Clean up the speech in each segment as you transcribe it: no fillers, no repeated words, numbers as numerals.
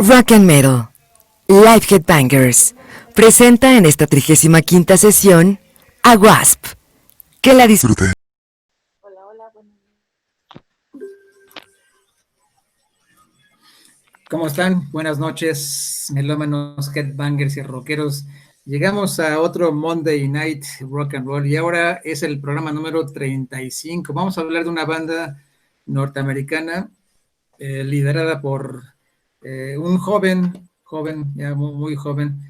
Rock and Metal, Live Headbangers, presenta en esta 35ª sesión a Wasp. Que la disfruten. Hola, hola, bueno. ¿Cómo están? Buenas noches, melómanos, headbangers y rockeros. Llegamos a otro Monday Night Rock and Roll y ahora es el programa número 35. Vamos a hablar de una banda norteamericana liderada por un joven, ya muy joven,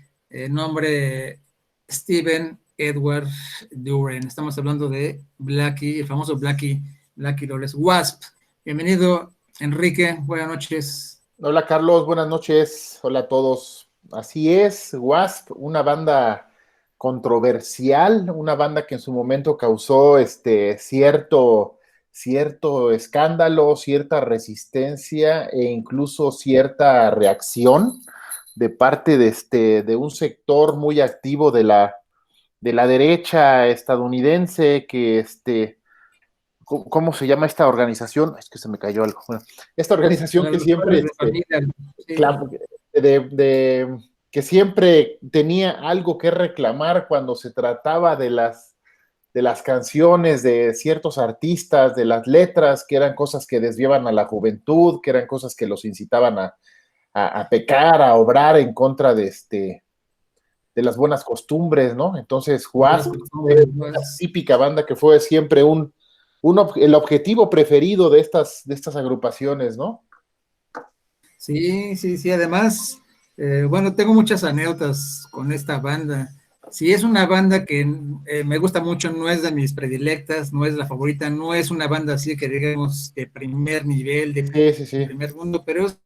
nombre Steven Edward Duran. Estamos hablando de Blackie, el famoso Blackie Lawless. Wasp. Bienvenido, Enrique. Buenas noches. Hola Carlos, buenas noches. Hola a todos. Así es, Wasp, una banda controversial, una banda que en su momento causó cierto escándalo, cierta resistencia e incluso cierta reacción de parte de un sector muy activo de la derecha estadounidense ¿cómo se llama esta organización? Es que se me cayó algo. Bueno, esta organización que siempre, que siempre tenía algo que reclamar cuando se trataba de las canciones de ciertos artistas, de las letras, que eran cosas que desviaban a la juventud, que eran cosas que los incitaban a pecar, a obrar en contra de las buenas costumbres, ¿no? Entonces, Wasp es una típica banda que fue siempre el objetivo preferido de estas agrupaciones, ¿no? Sí. Además, bueno, tengo muchas anécdotas con esta banda. Sí, es una banda que me gusta mucho, no es de mis predilectas, no es la favorita, no es una banda así que digamos de primer nivel, de primer mundo, pero es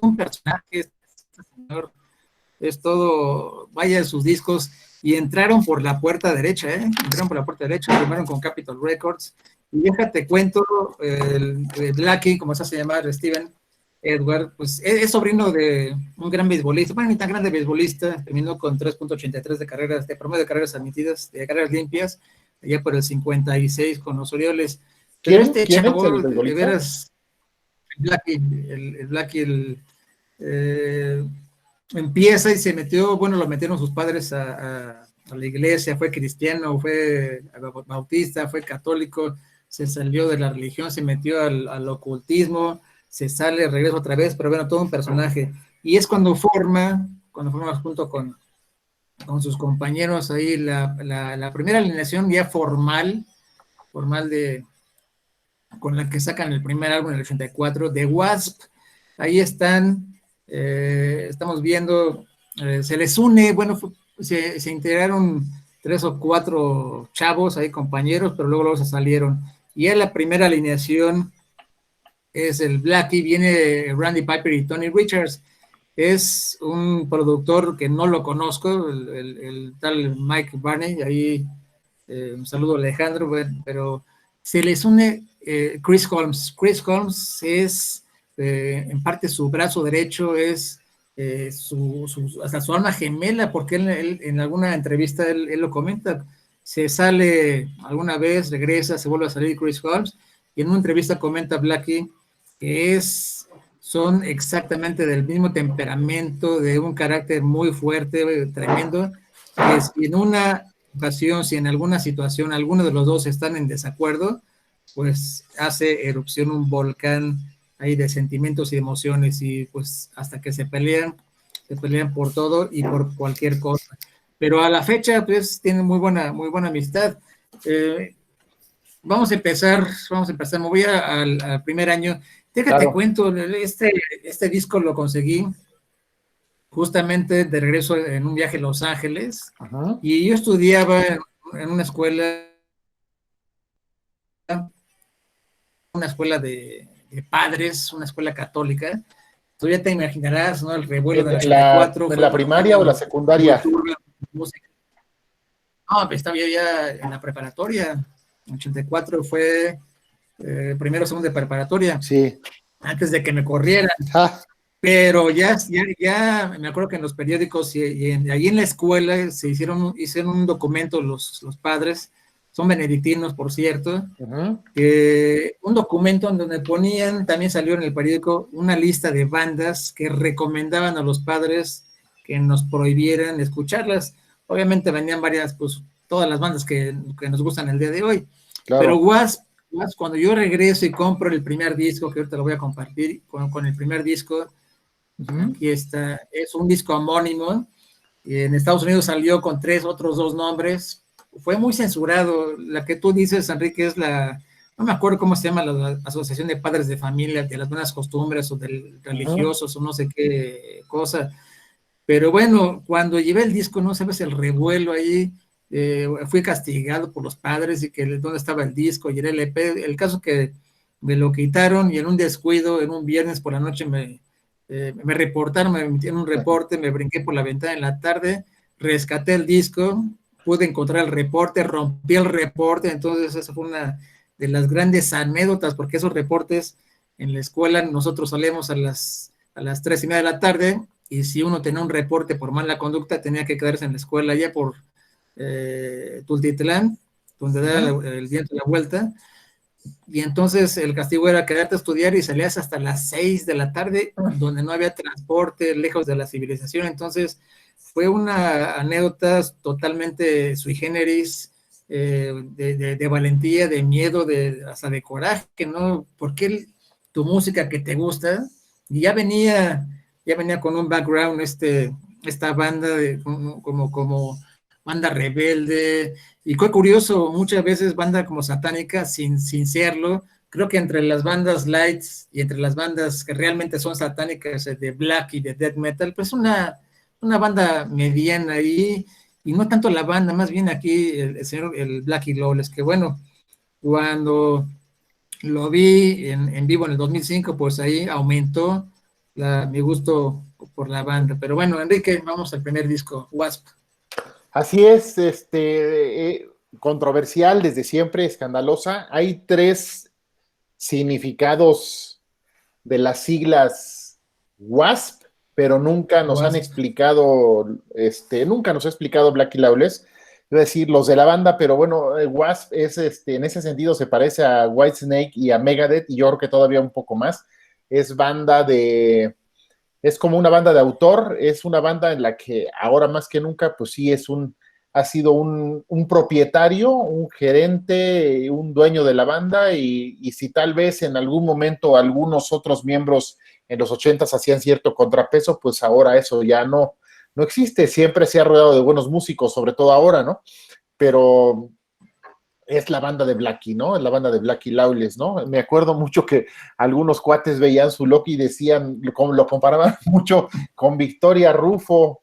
un personaje, es todo, vaya sus discos, y entraron por la puerta derecha, firmaron con Capitol Records, y déjate cuento, el Blackie, como se hace llamar, Steven Edward, pues es sobrino de un gran beisbolista, bueno, ni tan grande beisbolista, terminó con 3.83 de carreras, de promedio de carreras admitidas, de carreras limpias, allá por el 56 con los Orioles. Pero ¿Quién chavo, es el beisbolista? de veras, el Blackie, empieza y se metió, bueno, lo metieron sus padres a la iglesia, fue cristiano, fue bautista, fue católico, se salió de la religión, se metió al ocultismo, se sale, regresa otra vez, pero bueno, todo un personaje. Y es cuando forma junto con sus compañeros ahí la primera alineación ya formal con la que sacan el primer álbum en el 84, de Wasp. Ahí están, estamos viendo, se les une, bueno, se integraron 3 o 4 chavos ahí, compañeros, pero luego se salieron. Y en la primera alineación es el Blackie, viene Randy Piper y Tony Richards. Es un productor que no lo conozco, el tal Mike Barney, ahí un saludo a Alejandro, pero se les une Chris Holmes. Chris Holmes es en parte su brazo derecho, es hasta su alma gemela, porque él en alguna entrevista él lo comenta, se sale alguna vez, regresa, se vuelve a salir Chris Holmes, y en una entrevista comenta Blackie que son exactamente del mismo temperamento, de un carácter muy fuerte, tremendo, que si en una ocasión, si en alguna situación alguno de los dos están en desacuerdo, pues hace erupción un volcán ahí de sentimientos y emociones, y pues hasta que se pelean por todo y por cualquier cosa. Pero a la fecha, pues tienen muy buena amistad. Vamos a empezar, me voy al primer año. Déjate cuento, este disco lo conseguí justamente de regreso en un viaje a Los Ángeles, y yo estudiaba en una escuela de padres, una escuela católica. Tú ya te imaginarás, ¿no? El revuelo del 84. ¿En la primaria o la secundaria? No, pues estaba ya en la preparatoria. En 84 fue primero, segundo de preparatoria. Sí. Antes de que me corrieran. Pero ya me acuerdo que en los periódicos y ahí en la escuela hicieron un documento los padres, son benedictinos, por cierto, un documento en donde ponían, también salió en el periódico, una lista de bandas que recomendaban a los padres que nos prohibieran escucharlas. Obviamente venían varias, pues todas las bandas que nos gustan el día de hoy. Claro. Pero Wasp, cuando yo regreso y compro el primer disco, que ahorita lo voy a compartir con el primer disco, aquí está, es un disco homónimo, y en Estados Unidos salió con otros dos nombres, fue muy censurado. La que tú dices, Enrique, es no me acuerdo cómo se llama, la Asociación de Padres de Familia, de las Buenas Costumbres, o de religiosos, o no sé qué cosa. Pero bueno, cuando llevé el disco, no sabes el revuelo ahí, fui castigado por los padres y que dónde estaba el disco y el LP. El caso que me lo quitaron y en un descuido, en un viernes por la noche me reportaron, me emitieron un reporte, me brinqué por la ventana en la tarde, rescaté el disco, pude encontrar el reporte, rompí el reporte. Entonces esa fue una de las grandes anécdotas, porque esos reportes en la escuela nosotros salíamos a las 3:30 de la tarde, y si uno tenía un reporte por mala conducta tenía que quedarse en la escuela allá por Tultitlán, donde da el viento la vuelta, y entonces el castigo era quedarte a estudiar y salías hasta las 6 de la tarde, donde no había transporte, lejos de la civilización. Entonces fue una anécdota totalmente sui generis, de valentía, de miedo, hasta de coraje, ¿no? Porque tu música que te gusta, y ya venía con un background, esta banda como banda rebelde, y fue curioso, muchas veces banda como satánica sin serlo. Creo que entre las bandas lights y entre las bandas que realmente son satánicas, de black y de death metal, pues una banda mediana ahí, y no tanto la banda, más bien aquí el señor, el Blackie Lawless, que bueno, cuando lo vi en vivo en el 2005, pues ahí aumentó mi gusto por la banda. Pero bueno, Enrique, vamos al primer disco, Wasp. Así es, controversial desde siempre, escandalosa. Hay 3 significados de las siglas WASP, pero nunca nos han explicado, nunca nos ha explicado Blackie Lawless, es decir, los de la banda. Pero bueno, WASP es, en ese sentido se parece a Whitesnake y a Megadeth, y yo creo que todavía un poco más. Es como una banda de autor, es una banda en la que ahora más que nunca, pues sí, ha sido un propietario, un gerente, un dueño de la banda, y si tal vez en algún momento algunos otros miembros en los 80s hacían cierto contrapeso, pues ahora eso ya no existe. Siempre se ha rodeado de buenos músicos, sobre todo ahora, ¿no? Pero es la banda de Blackie, ¿no? Es la banda de Blackie Lawless, ¿no? Me acuerdo mucho que algunos cuates veían su look y decían, lo comparaban mucho con Victoria Rufo,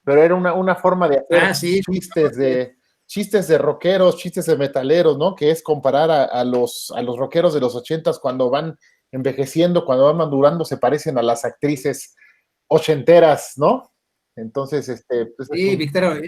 pero era una forma de hacer chistes de rockeros, chistes de metaleros, ¿no? Que es comparar a los rockeros de los 80s, cuando van envejeciendo, cuando van madurando, se parecen a las actrices ochenteras, ¿no? Entonces, pues, sí, Victoria,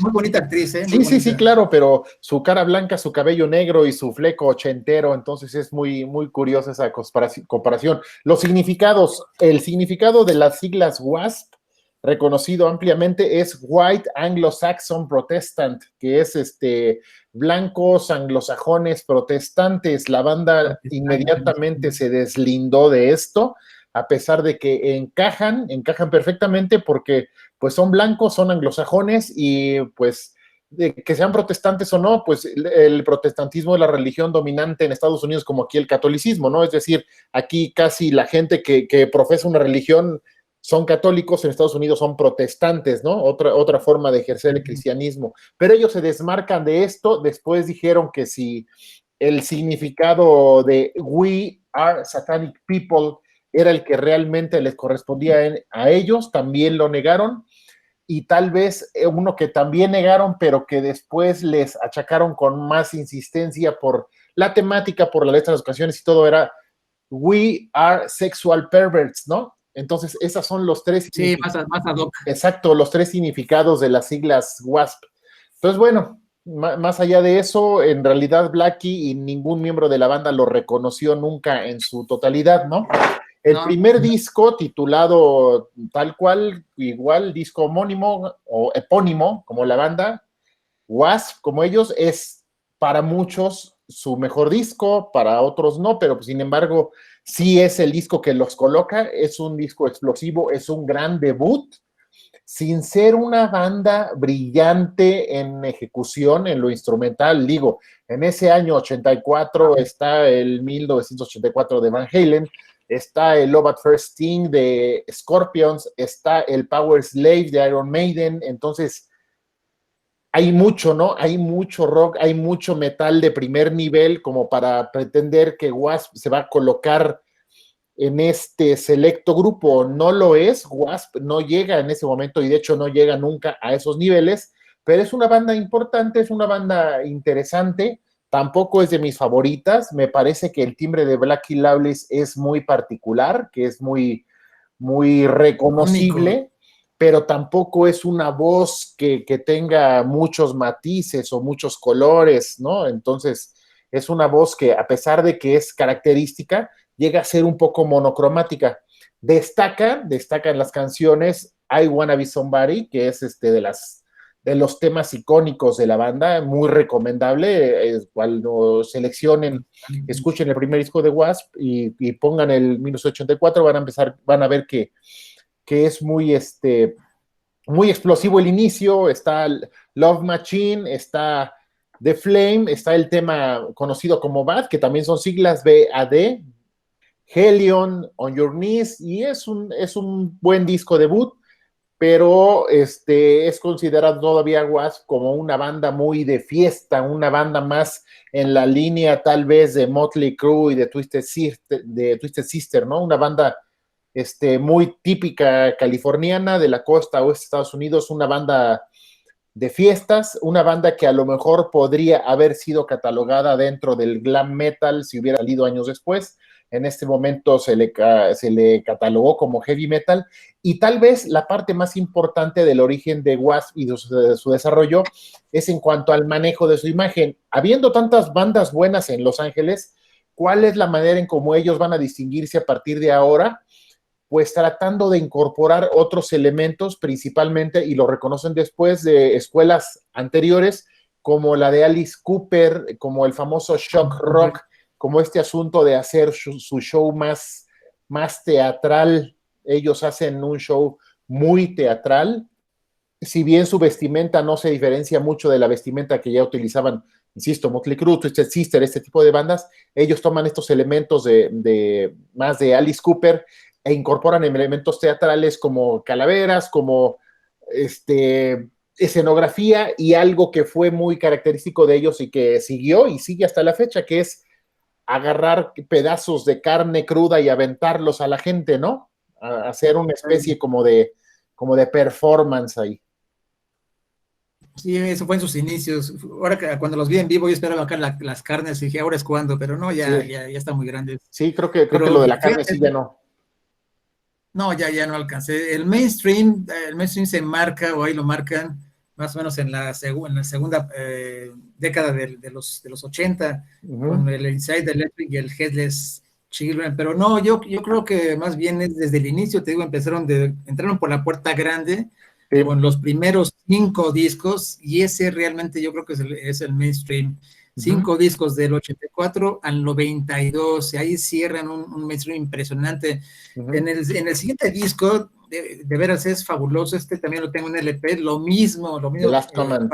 muy bonita actriz, ¿eh? Sí, claro, pero su cara blanca, su cabello negro y su fleco ochentero, entonces es muy, muy curiosa esa comparación. Los significados, el significado de las siglas WASP, reconocido ampliamente, es White Anglo-Saxon Protestant, que es blancos anglosajones protestantes. La banda inmediatamente se deslindó de esto, a pesar de que encajan perfectamente, porque pues son blancos, son anglosajones, y pues de que sean protestantes o no, pues el protestantismo es la religión dominante en Estados Unidos, como aquí el catolicismo, ¿no? Es decir, aquí casi la gente que profesa una religión son católicos, en Estados Unidos son protestantes, ¿no? Otra forma de ejercer el cristianismo. Pero ellos se desmarcan de esto. Después dijeron que si el significado de We Are Satanic People era el que realmente les correspondía a ellos, también lo negaron. Y tal vez uno que también negaron, pero que después les achacaron con más insistencia por la temática, por la letra de las canciones y todo, era We Are Sexual Perverts, ¿no? Entonces, esos son los 3. Sí, más ad hoc. Exacto, los 3 significados de las siglas WASP. Entonces, bueno, más allá de eso, en realidad Blackie y ningún miembro de la banda lo reconoció nunca en su totalidad, ¿no? El primer disco, titulado tal cual, igual, disco homónimo o epónimo, como la banda, WASP, como ellos, es para muchos su mejor disco, para otros no, pero sin embargo sí es el disco que los coloca, es un disco explosivo, es un gran debut, sin ser una banda brillante en ejecución, en lo instrumental. Digo, en ese año 84 está el 1984 de Van Halen, está el Love at First Sting de Scorpions, está el Power Slave de Iron Maiden. Entonces hay mucho, ¿no? Hay mucho rock, hay mucho metal de primer nivel como para pretender que Wasp se va a colocar en este selecto grupo. No lo es, Wasp no llega en ese momento y de hecho no llega nunca a esos niveles, pero es una banda importante, es una banda interesante. Tampoco es de mis favoritas, me parece que el timbre de Blackie Lawless es muy particular, que es muy, muy reconocible, único, pero tampoco es una voz que tenga muchos matices o muchos colores, ¿no? Entonces es una voz que, a pesar de que es característica, llega a ser un poco monocromática. Destacan las canciones I Wanna Be Somebody, que es de los temas icónicos de la banda, muy recomendable. Cuando seleccionen, escuchen el primer disco de Wasp y pongan el 1984, van a ver que es muy, muy explosivo el inicio. Está Love Machine, está The Flame, está el tema conocido como Bad, que también son siglas BAD, Helion, On Your Knees, y es un buen disco debut, pero es considerado todavía Wasp como una banda muy de fiesta, una banda más en la línea tal vez de Motley Crue y de Twisted Sister, ¿no? Una banda muy típica californiana de la costa oeste de Estados Unidos, una banda de fiestas, una banda que a lo mejor podría haber sido catalogada dentro del glam metal si hubiera salido años después. En este momento se le catalogó como heavy metal, y tal vez la parte más importante del origen de Wasp y de su desarrollo es en cuanto al manejo de su imagen. Habiendo tantas bandas buenas en Los Ángeles, ¿cuál es la manera en cómo ellos van a distinguirse a partir de ahora? Pues tratando de incorporar otros elementos, principalmente, y lo reconocen después, de escuelas anteriores, como la de Alice Cooper, como el famoso shock rock, como este asunto de hacer su show más teatral. Ellos hacen un show muy teatral, si bien su vestimenta no se diferencia mucho de la vestimenta que ya utilizaban, insisto, Motley Crue, Twisted Sister, este tipo de bandas. Ellos toman estos elementos más de Alice Cooper e incorporan elementos teatrales como calaveras, como escenografía, y algo que fue muy característico de ellos y que siguió y sigue hasta la fecha, que es agarrar pedazos de carne cruda y aventarlos a la gente, ¿no? A hacer una especie como de performance ahí. Sí, eso fue en sus inicios. Ahora que cuando los vi en vivo, yo esperaba acá las carnes y dije, ahora es cuando, pero no, ya está muy grande. Sí, creo que lo de la carne sí ya no. No, ya no alcancé. El mainstream se marca, o ahí lo marcan, más o menos en la segunda década de los 80, con el Inside Electric y el Headless Children, pero no, yo creo que más bien es desde el inicio, te digo, entraron por la puerta grande, con los primeros 5 discos, y ese realmente yo creo que es el mainstream. 5 discos del 84 al 92, y ahí cierran un mainstream impresionante. En el siguiente disco, de veras es fabuloso, también lo tengo en LP, lo mismo The Last Command.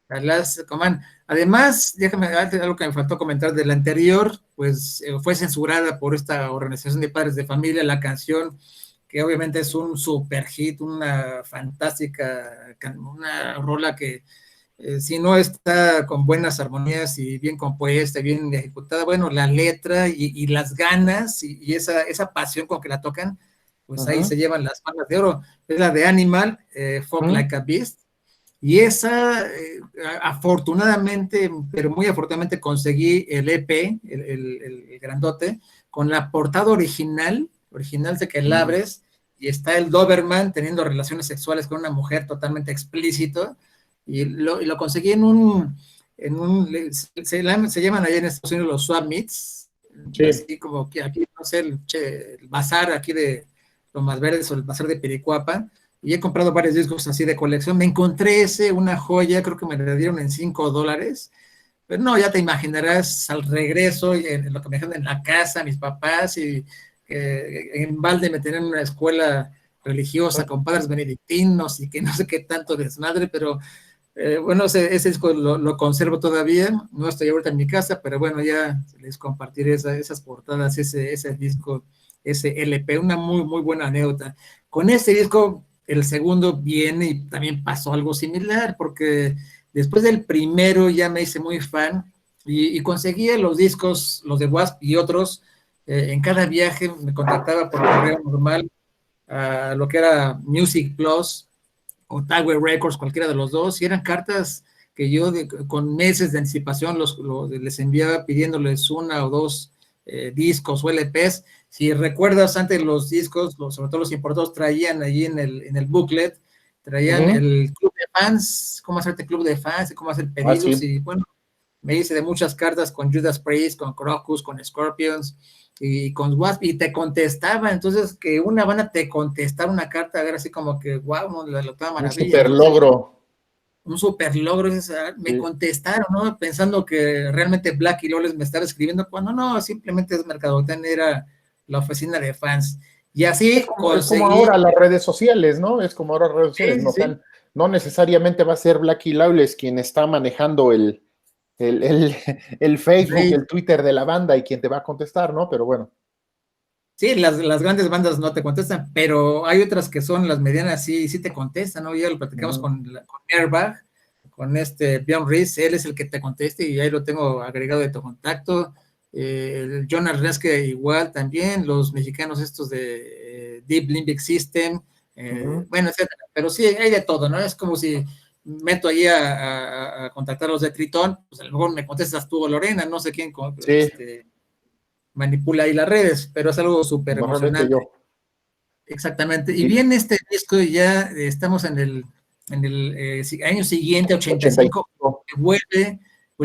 The Last Command. Además, déjame darte algo que me faltó comentar del anterior, pues fue censurada por esta organización de padres de familia, la canción, que obviamente es un super hit, una fantástica, una rola que si no está con buenas armonías y bien compuesta, bien ejecutada, bueno, la letra y las ganas y esa pasión con que la tocan, pues ahí se llevan las palmas de oro. Es la de Animal, Fuck Like a Beast, y esa, afortunadamente, pero muy afortunadamente, conseguí el EP, el grandote, con la portada original de que la abres, y está el Doberman teniendo relaciones sexuales con una mujer totalmente explícito, y lo conseguí se llaman allá en Estados Unidos los swap meets, así como que aquí, no sé, el bazar aquí de Lomas Verdes o el bazar de Pericuapa, y he comprado varios discos así de colección. Me encontré una joya, creo que me la dieron en $5, pero no, ya te imaginarás al regreso, en lo que me dejan en la casa, mis papás, y en balde me tenían en una escuela religiosa con padres benedictinos y que no sé qué tanto desmadre, pero bueno, ese disco lo conservo todavía, no estoy ahorita en mi casa, pero bueno, ya les compartiré esas portadas, ese disco, ese LP, una muy, muy buena anécdota. Con este disco, el segundo viene y también pasó algo similar, porque después del primero ya me hice muy fan y conseguía los discos, los de Wasp y otros, en cada viaje me contactaba por correo normal a lo que era Music Plus o Tower Records, cualquiera de los dos, y eran cartas que yo con meses de anticipación les enviaba pidiéndoles una o dos discos o LPs. Si recuerdas, antes los discos, sobre todo los importados, traían allí en el booklet, traían el club de fans, cómo hacerte club de fans, y cómo hacer pedidos, sí. y bueno, me hice de muchas cartas con Judas Priest, con Crocus, con Scorpions, y con Wasp, y te contestaba, entonces que una banda te contestara una carta, era así como que, wow, no, la octava maravilla. Un super logro. Un super logro, me contestaron, ¿no? Pensando que realmente Black y Lawless me estaba escribiendo, cuando no, simplemente es Mercadotecnia, era la oficina de fans. Y así es como ahora las redes sociales, ¿no? Es como ahora las redes sociales, sí. No necesariamente va a ser Black y Lawless quien está manejando el Facebook, el Twitter de la banda y quien te va a contestar, ¿no? Pero bueno. Sí, las grandes bandas no te contestan, pero hay otras que son las medianas, sí te contestan, ¿no? Ya lo platicamos con Airbag, con Bjorn Rees, él es el que te conteste y ahí lo tengo agregado de tu contacto. El John Arneske igual también, los mexicanos estos de Deep Limbic System, bueno, etcétera. Pero sí, hay de todo, ¿no? Es como si meto ahí a contactar a los de Tritón, pues a lo mejor me contestas tú o Lorena, no sé quién manipula ahí las redes, pero es algo súper emocionante. Yo. Exactamente. Y viene este disco y ya estamos en el año siguiente, 85, vuelve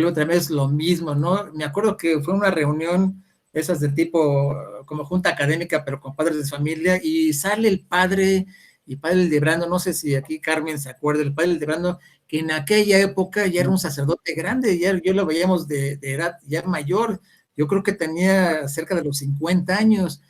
otra vez lo mismo, ¿no? Me acuerdo que fue una reunión, esas de tipo, como junta académica, pero con padres de familia, y sale el padre Hildebrando, no sé si aquí Carmen se acuerda, el padre Hildebrando, que en aquella época ya era un sacerdote grande, ya yo lo veíamos de edad ya mayor, yo creo que tenía cerca de los 50 años,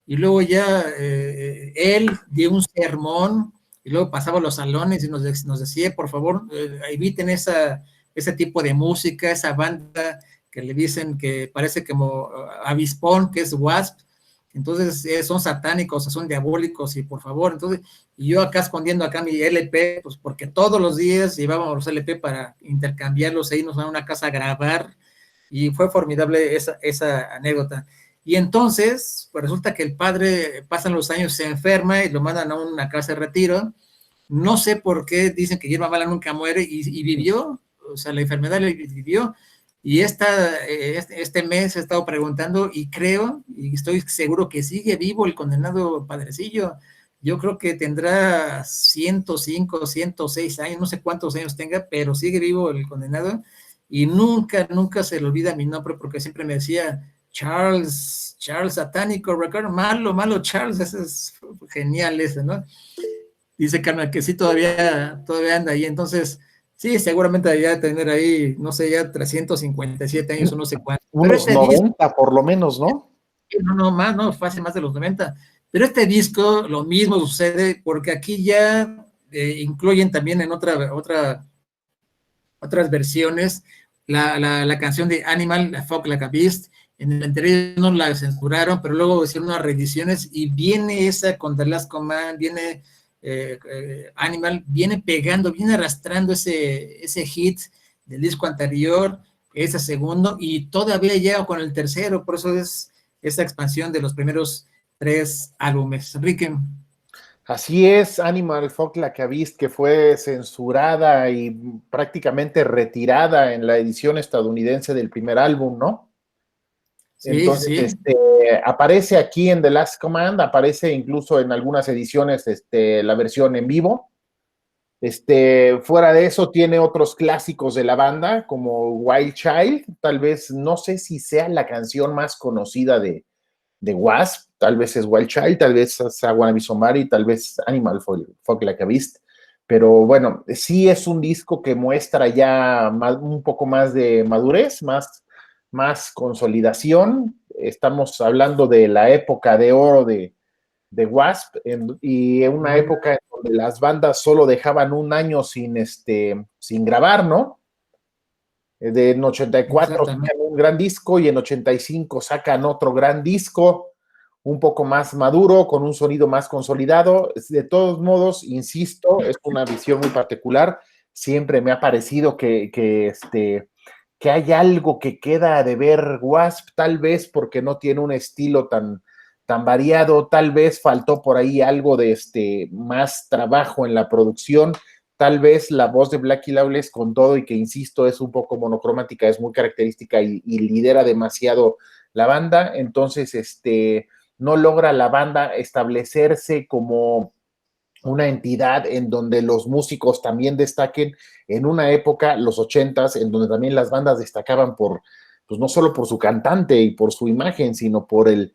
y luego ya él dio un sermón, y luego pasaba a los salones y nos decía, por favor, eviten ese tipo de música, esa banda que le dicen que parece como avispón, que es Wasp, entonces son satánicos, son diabólicos, y por favor, entonces, y yo acá escondiendo acá mi LP, pues porque todos los días llevábamos los LP para intercambiarlos, e irnos a una casa a grabar, y fue formidable esa anécdota. Y entonces, pues resulta que el padre, pasan los años, se enferma y lo mandan a una casa de retiro. No sé por qué dicen que hierba mala nunca muere y vivió, o sea, la enfermedad le vivió. Y este mes he estado preguntando y creo, y estoy seguro que sigue vivo el condenado padrecillo. Yo creo que tendrá 105, 106 años, no sé cuántos años tenga, pero sigue vivo el condenado. Y nunca se le olvida mi nombre porque siempre me decía Charles satánico, Ricardo, malo Charles, ese es genial ese, ¿no? Dice Carmen que sí, todavía anda ahí, entonces, sí, seguramente debería tener ahí, no sé, ya 357 años o no sé cuánto. Unos pero 90 disco, por lo menos, ¿no? No, fue hace más de los 90. Pero este disco, lo mismo sucede, porque aquí ya incluyen también en otras versiones la canción de Animal, Fuck Like a Beast. En el anterior no la censuraron, pero luego hicieron unas reediciones y viene esa con The Last Command, viene Animal, viene pegando, viene arrastrando ese hit del disco anterior, ese segundo, y todavía llega con el tercero, por eso es esa expansión de los primeros 3 álbumes. Enrique. Así es, Animal Fuck Like a Beast, que fue censurada y prácticamente retirada en la edición estadounidense del primer álbum, ¿no? Sí, entonces, sí. Aparece aquí en The Last Command, aparece incluso en algunas ediciones la versión en vivo. Fuera de eso, tiene otros clásicos de la banda, como Wild Child, tal vez, no sé si sea la canción más conocida de Wasp, tal vez es Wild Child, tal vez es I Wanna Be Somebody, tal vez Animal Fuck Like a Beast, Pero bueno, sí es un disco que muestra ya un poco más de madurez, más consolidación. Estamos hablando de la época de oro de Wasp y en una época en donde las bandas solo dejaban un año sin grabar, ¿no? En 84 sacan un gran disco y en 85 sacan otro gran disco, un poco más maduro, con un sonido más consolidado. De todos modos, insisto, es una visión muy particular. Siempre me ha parecido que hay algo que queda de ver Wasp, tal vez porque no tiene un estilo tan variado, tal vez faltó por ahí algo de más trabajo en la producción, tal vez la voz de Blackie Lawless con todo y que, insisto, es un poco monocromática, es muy característica y lidera demasiado la banda, entonces no logra la banda establecerse como una entidad en donde los músicos también destaquen en una época, los 80s, en donde también las bandas destacaban pues no solo por su cantante y por su imagen, sino por el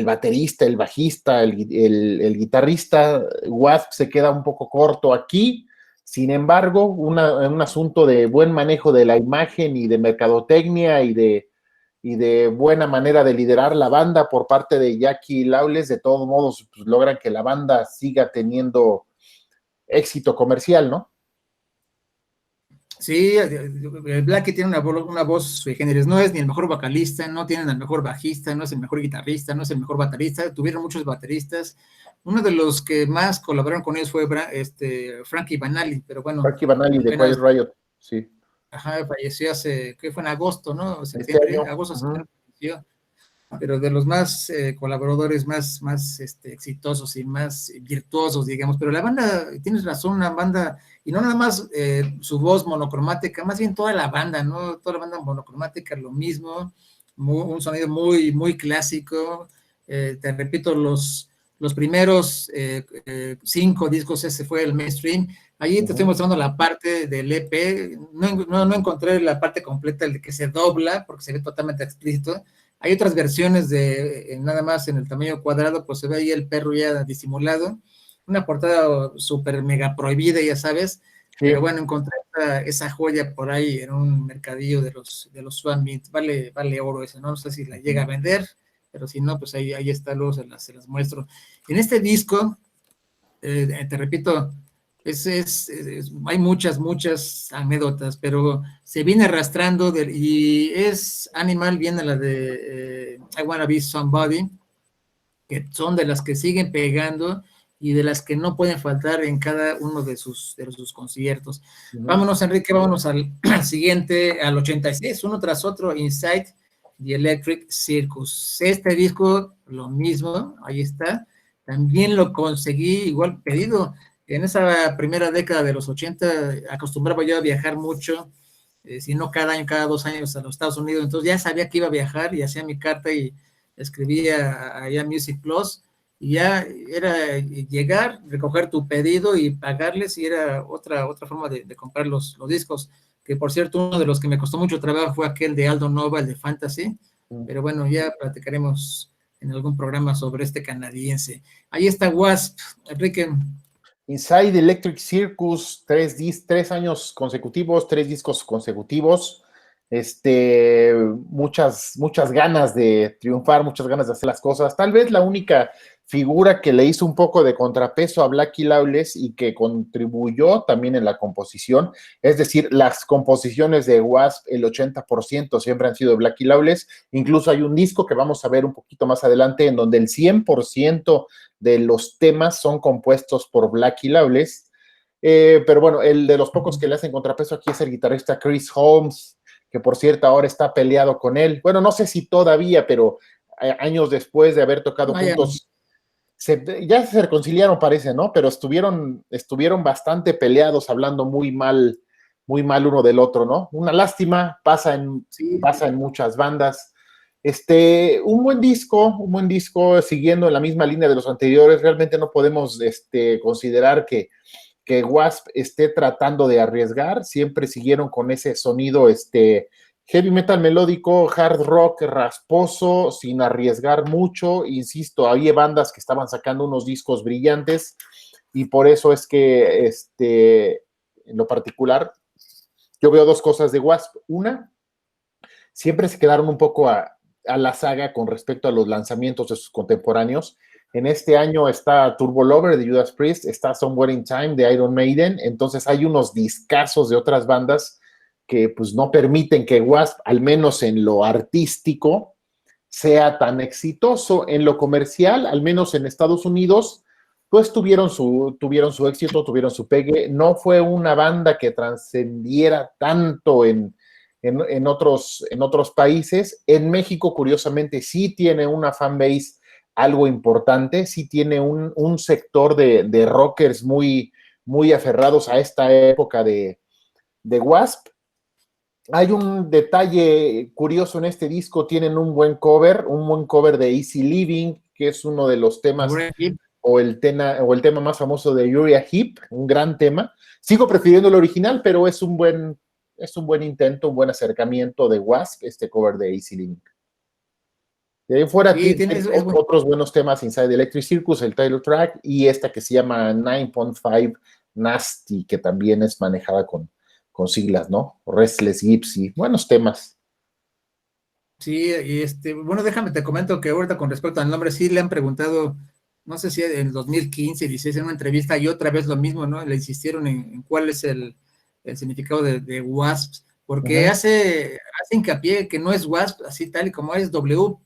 baterista, el bajista, el guitarrista. Wasp se queda un poco corto aquí. Sin embargo, un asunto de buen manejo de la imagen y de mercadotecnia y de buena manera de liderar la banda por parte de Jackie Lawless, de todos modos, pues, logran que la banda siga teniendo éxito comercial, ¿no? Sí, Blackie tiene una voz sui generis, no es ni el mejor vocalista, no tienen el mejor bajista, no es el mejor guitarrista, no es el mejor baterista, tuvieron muchos bateristas. Uno de los que más colaboraron con ellos fue Frankie Banali, pero bueno. Frankie Banali de Quiet Riot, sí. Ajá, falleció que fue en agosto, ¿no? Septiembre, agosto, septiembre, falleció. Pero de los más colaboradores más exitosos y más virtuosos, digamos. Pero la banda, tienes razón, una banda, y no nada más su voz monocromática, más bien toda la banda, ¿no? Toda la banda monocromática, lo mismo, un sonido muy, muy clásico. Te repito, los primeros 5 discos, ese fue el mainstream. Ahí te estoy mostrando la parte del EP, no encontré la parte completa, el que se dobla, porque se ve totalmente explícito. Hay otras versiones de nada más en el tamaño cuadrado, pues se ve ahí el perro ya disimulado. Una portada súper mega prohibida, ya sabes. Sí. Pero bueno, encontré esa joya por ahí en un mercadillo de los Swan Meat. Vale oro ese, ¿no? No sé si la llega a vender, pero si no, pues ahí está, luego se las muestro. En este disco, te repito, hay muchas anécdotas, pero se viene arrastrando y es Animal, viene la de I Wanna Be Somebody, que son de las que siguen pegando y de las que no pueden faltar en cada uno de sus conciertos. Vámonos, Enrique, vámonos al siguiente, al 86, uno tras otro, Inside the Electric Circus. Este disco, lo mismo, ahí está, también lo conseguí, igual pedido. En esa primera década de los 80 acostumbraba yo a viajar mucho, si no cada año, cada 2 años a los Estados Unidos, entonces ya sabía que iba a viajar y hacía mi carta y escribía allá Music Plus, y ya era llegar, recoger tu pedido y pagarles, y era otra forma de comprar los discos, que por cierto uno de los que me costó mucho trabajo fue aquel de Aldo Nova, el de Fantasy, pero bueno, ya platicaremos en algún programa sobre este canadiense. Ahí está Wasp, Enrique. Inside Electric Circus, 3 años consecutivos, 3 discos consecutivos, muchas ganas de triunfar, muchas ganas de hacer las cosas. Tal vez la única figura que le hizo un poco de contrapeso a Blackie Lawless y que contribuyó también en la composición, es decir, las composiciones de Wasp, el 80% siempre han sido de Blackie Lawless. Incluso hay un disco que vamos a ver un poquito más adelante en donde el 100% de los temas son compuestos por Blackie Lawless, pero bueno, el de los pocos que le hacen contrapeso aquí es el guitarrista Chris Holmes, que por cierto ahora está peleado con él. Bueno, no sé si todavía, pero años después de haber tocado juntos, ya se reconciliaron, parece, ¿no? Pero estuvieron bastante peleados, hablando muy mal uno del otro, ¿no? Una lástima, pasa en muchas bandas. Un buen disco, siguiendo en la misma línea de los anteriores. Realmente no podemos considerar que Wasp esté tratando de arriesgar. Siempre siguieron con ese sonido heavy metal melódico, hard rock rasposo, sin arriesgar mucho. Insisto, había bandas que estaban sacando unos discos brillantes y por eso es que, en lo particular, yo veo dos cosas de Wasp. Una, siempre se quedaron un poco a la saga con respecto a los lanzamientos de sus contemporáneos. En este año está Turbo Lover de Judas Priest, está Somewhere in Time de Iron Maiden, entonces hay unos discazos de otras bandas que pues no permiten que Wasp, al menos en lo artístico, sea tan exitoso. En lo comercial, al menos en Estados Unidos, pues tuvieron su éxito, tuvieron su pegue. No fue una banda que trascendiera tanto en otros países. En México, curiosamente, sí tiene una fanbase algo importante, sí tiene un sector de rockers muy, muy aferrados a esta época de Wasp. Hay un detalle curioso en este disco, tienen un buen cover de Easy Living, que es uno de los temas o el tema más famoso de Uriah Heep, un gran tema. Sigo prefiriendo el original, pero es un buen intento, un buen acercamiento de Wasp, este cover de Easy Living. De ahí fuera tiene otros buenos temas, Inside Electric Circus, el title track, y esta que se llama 9.5 Nasty, que también es manejada con siglas, ¿no? Restless Gypsy, buenos temas. Sí, y bueno, déjame te comento que ahorita con respecto al nombre, sí le han preguntado, no sé si en 2015, 16, en una entrevista, y otra vez lo mismo, ¿no? Le insistieron en cuál es el significado de Wasp, porque hace hincapié que no es Wasp, así tal y como es W.A.S.P.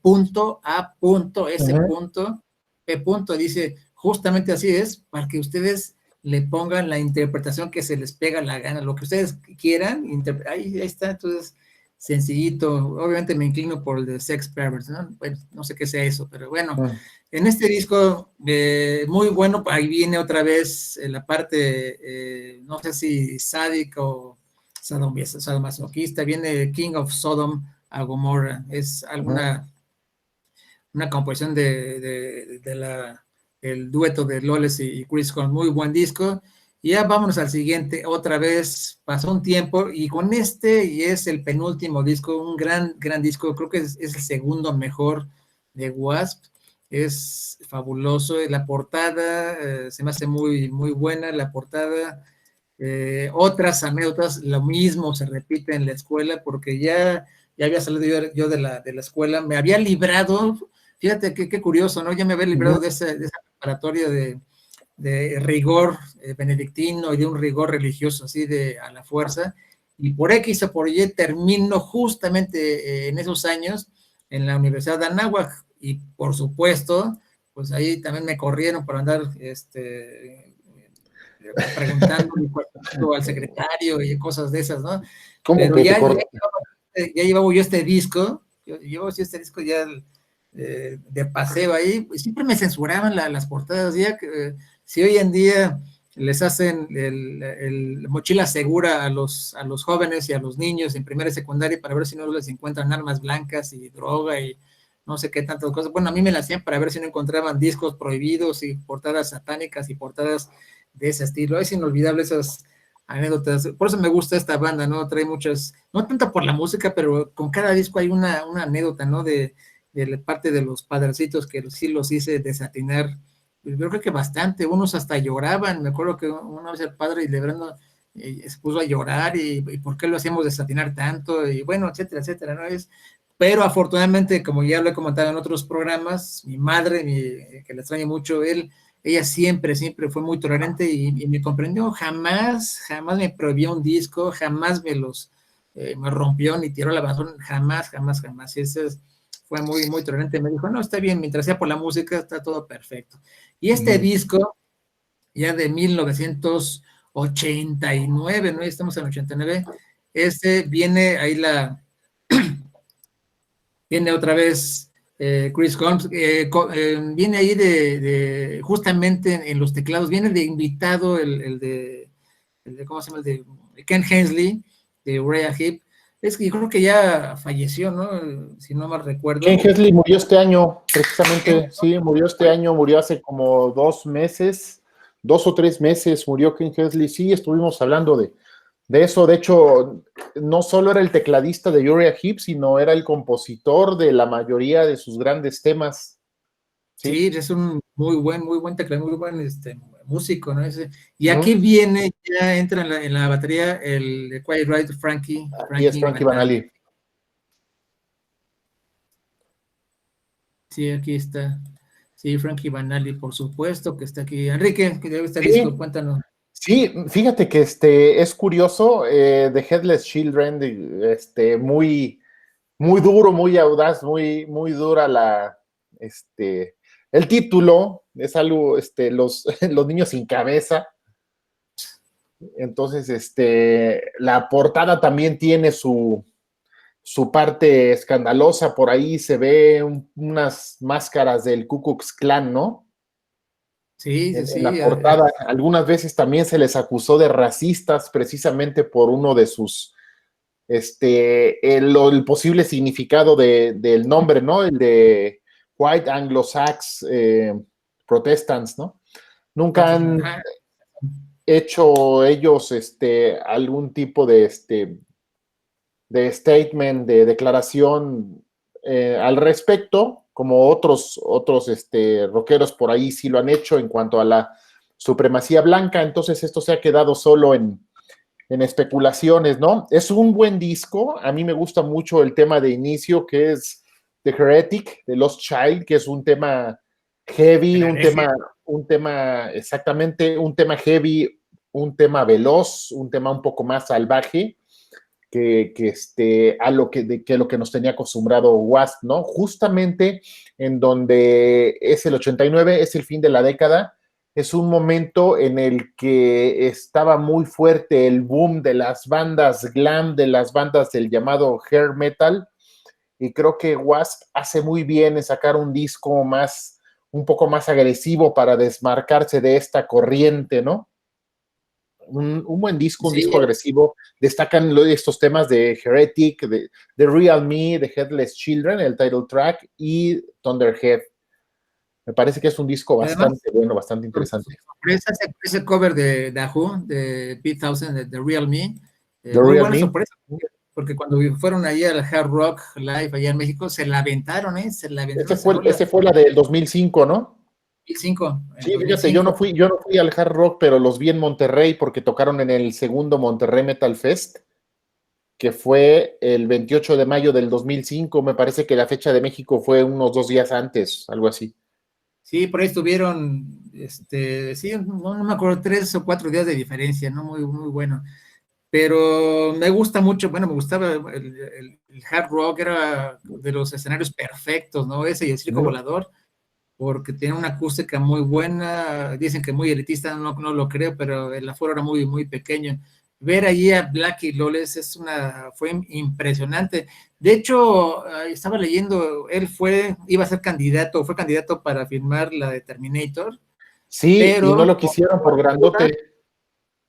Dice, justamente así es, para que ustedes le pongan la interpretación que se les pega la gana, lo que ustedes quieran, ahí está, entonces, sencillito. Obviamente me inclino por el de Sex Perverts, ¿no? Bueno, no sé qué sea eso, pero bueno, en este disco, muy bueno, ahí viene otra vez la parte, no sé si sádica o sadomasoquista, viene King of Sodom a Gomorrah, es alguna una composición el dueto de Loles y Chris Corn, muy buen disco. Y ya vámonos al siguiente, otra vez pasó un tiempo, y con y es el penúltimo disco, un gran disco, creo que es el segundo mejor de Wasp, es fabuloso, la portada se me hace muy, muy buena, la portada, otras anécdotas, lo mismo se repite en la escuela, porque ya había salido yo de la escuela, me había librado, fíjate qué curioso, ¿no? Ya me había librado de esa preparatoria de rigor benedictino y de un rigor religioso así a la fuerza, y por X o por Y termino justamente en esos años en la Universidad de Anáhuac, y por supuesto, pues ahí también me corrieron por andar preguntando al secretario y cosas de esas, ¿no? Pero ya llevaba yo este disco, ya de paseo ahí, pues siempre me censuraban las portadas, ya que si hoy en día les hacen la mochila segura a los jóvenes y a los niños en primera y secundaria para ver si no les encuentran armas blancas y droga y no sé qué tantas cosas. Bueno, a mí me la hacían para ver si no encontraban discos prohibidos y portadas satánicas y portadas de ese estilo. Es inolvidable esas anécdotas. Por eso me gusta esta banda, ¿no? Trae muchas, no tanto por la música, pero con cada disco hay una anécdota, ¿no? De parte de los padrecitos que sí los hice desatinar. Yo creo que bastante, unos hasta lloraban. Me acuerdo que una vez el padre Lebrando se puso a llorar y por qué lo hacíamos desatinar tanto, y bueno, etcétera, etcétera, ¿no? Pero afortunadamente, como ya lo he comentado en otros programas, mi madre, que la extraño mucho, ella siempre fue muy tolerante y me comprendió, jamás me prohibió un disco, jamás me rompió ni tiró la basura, jamás, y eso fue muy, muy tolerante, me dijo, no, está bien, mientras sea por la música, está todo perfecto. Y este disco, ya de 1989, ¿no? Estamos en 89, viene ahí viene otra vez Chris Holmes, viene ahí justamente en los teclados, viene de invitado el de ¿cómo se llama? El de Ken Hensley, de Uriah Heep. Es que yo creo que ya falleció, ¿no? Si no mal recuerdo. Ken Hensley murió este año, precisamente, sí, murió este año, murió hace como 2 o 3 meses, murió Ken Hensley, sí, estuvimos hablando de eso. De hecho, no solo era el tecladista de Uriah Heep, sino era el compositor de la mayoría de sus grandes temas. Sí, es un muy buen teclado, muy buen músico, ¿no? Y aquí viene, ya entra en la batería el Quiet Riot Frankie Banali. Sí, aquí está. Sí, Frankie Banali, por supuesto que está aquí. Enrique, que debe estar listo, cuéntanos. Sí, fíjate que es curioso, The Headless Children, muy, muy duro, muy audaz, muy, muy dura el título, es algo, los niños sin cabeza. Entonces, la portada también tiene su parte escandalosa, por ahí se ve unas máscaras del Ku Klux Klan, ¿no? Sí, sí, en la portada, algunas veces también se les acusó de racistas precisamente por uno de sus, el posible significado del nombre, ¿no? El de White Anglo-Sax Protestants, ¿no? Nunca han hecho ellos algún tipo de statement, de declaración al respecto, como otros rockeros por ahí sí lo han hecho en cuanto a la supremacía blanca. Entonces esto se ha quedado solo en especulaciones, ¿no? Es un buen disco, a mí me gusta mucho el tema de inicio, que es The Heretic, de Lost Child, que es un tema heavy, un tema exactamente, un tema heavy, un tema veloz, un tema un poco más salvaje, a lo que nos tenía acostumbrado Wasp, ¿no? Justamente en donde es el 89, es el fin de la década, es un momento en el que estaba muy fuerte el boom de las bandas glam, de las bandas del llamado hair metal, y creo que Wasp hace muy bien en sacar un disco un poco más agresivo para desmarcarse de esta corriente, ¿no? Un buen disco, un disco agresivo. Destacan estos temas de Heretic, de Real Me, de Headless Children, el title track, y Thunderhead. Me parece que es un disco bastante bueno, bastante interesante. Ese cover de The Who, de Pete Townsend, de The Real Me, muy buena sorpresa, porque cuando fueron allí al Hard Rock Live allá en México, se la aventaron, se la aventaron. Ese fue la del 2005, ¿no? 2005. Sí, fíjate, yo no fui al Hard Rock, pero los vi en Monterrey porque tocaron en el segundo Monterrey Metal Fest, que fue el 28 de mayo del 2005. Me parece que la fecha de México fue unos 2 días antes, algo así. Sí, por ahí estuvieron, sí, no me acuerdo, 3 o 4 días de diferencia, ¿no? Muy, muy bueno. Pero me gusta mucho, bueno, me gustaba el hard rock, era de los escenarios perfectos, ¿no? Ese y el Circo Volador, porque tiene una acústica muy buena, dicen que muy elitista, no lo creo, pero el aforo era muy, muy pequeño. Ver allí a Blackie Lawless fue impresionante. De hecho, estaba leyendo, él fue candidato para firmar la de Terminator. Sí, pero y no lo quisieron por grandote.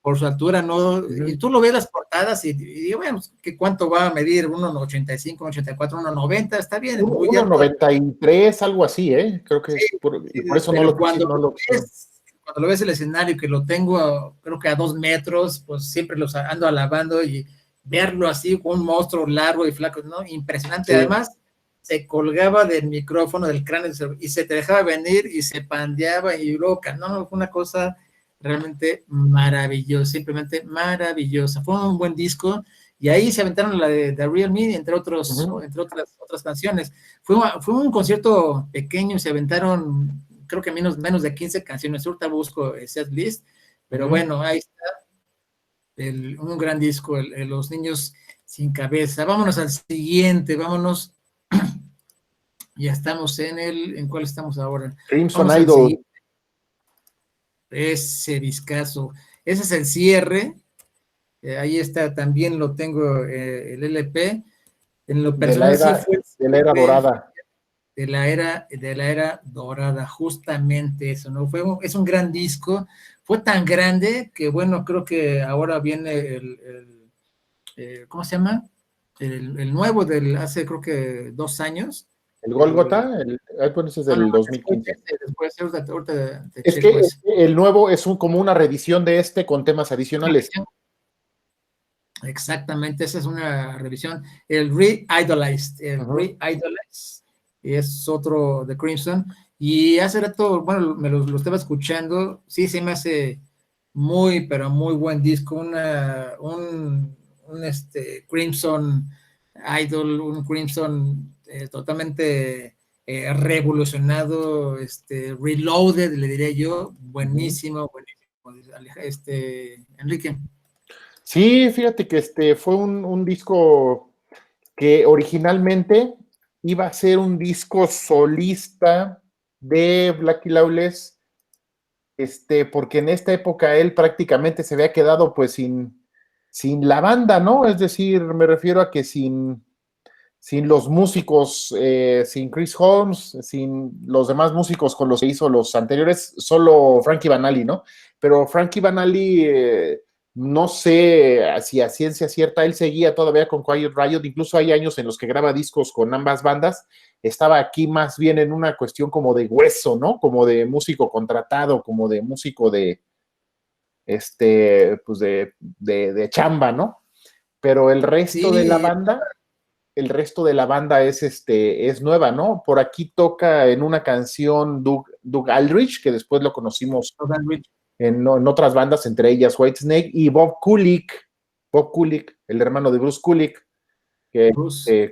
Por su altura, ¿no? Y tú lo ves las portadas y bueno, ¿que cuánto va a medir? 1,85, 1,84, 1,90, está bien. 1,93, algo así, ¿eh? Creo que sí, por eso no lo quisieron. Cuando lo ves el escenario, que lo tengo, creo que a 2 metros, pues siempre los ando alabando y verlo así, con un monstruo largo y flaco, ¿no? Impresionante. Sí. Además, se colgaba del micrófono, del cráneo, y se te dejaba venir y se pandeaba y loca, ¿no? Fue una cosa realmente maravillosa, simplemente maravillosa. Fue un buen disco y ahí se aventaron la de The Real Me, entre otras canciones. Fue un concierto pequeño, se aventaron creo que menos de 15 canciones. Ahorita busco el set list, pero bueno, ahí está un gran disco, Los Niños Sin Cabeza. Vámonos al siguiente, vámonos. Ya estamos ¿en cuál estamos ahora? Crimson Idol. Ese discazo. Ese es el cierre. Ahí está, también lo tengo, el LP. En lo personal, de la era dorada. De la era dorada, justamente eso, ¿no? Es un gran disco. Fue tan grande que, bueno, creo que ahora viene ¿cómo se llama? El nuevo hace, creo que 2 años. ¿El Gólgota? Ese es del 2015. Después, ahorita es que el nuevo es como una revisión de con temas adicionales. Exactamente, esa es una revisión. El Re-Idolized, es otro de Crimson, Y hace rato, bueno, lo estaba escuchando, sí se me hace muy, pero muy buen disco, Crimson Idol, un Crimson totalmente revolucionado, reloaded, le diría yo, buenísimo, buenísimo, Enrique. Sí, fíjate que fue un disco que originalmente iba a ser un disco solista de Blackie Lawless, porque en esta época él prácticamente se había quedado pues sin la banda, ¿no? Es decir, me refiero a que sin los músicos, sin Chris Holmes, sin los demás músicos con los que hizo los anteriores, solo Frankie Banali, ¿no? Pero Frankie Banali, no sé si a ciencia cierta, él seguía todavía con Quiet Riot, incluso hay años en los que graba discos con ambas bandas, estaba aquí más bien en una cuestión como de hueso, ¿no? Como de músico contratado, como de músico pues de chamba, ¿no? Pero el resto Sí, de la banda es nueva, ¿no? Por aquí toca en una canción Doug Aldrich, que después lo conocimos en otras bandas, entre ellas Whitesnake, y Bob Kulick, el hermano de Bruce Kulick, que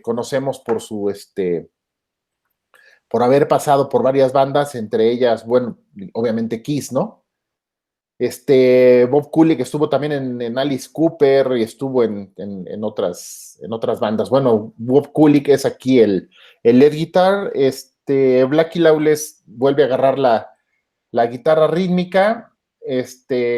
conocemos por haber pasado por varias bandas, entre ellas, bueno, obviamente Kiss, ¿no? Bob Kulick estuvo también en Alice Cooper y estuvo en otras bandas. Bueno, Bob Kulick es aquí el lead guitar. Blackie Lawless vuelve a agarrar la guitarra rítmica.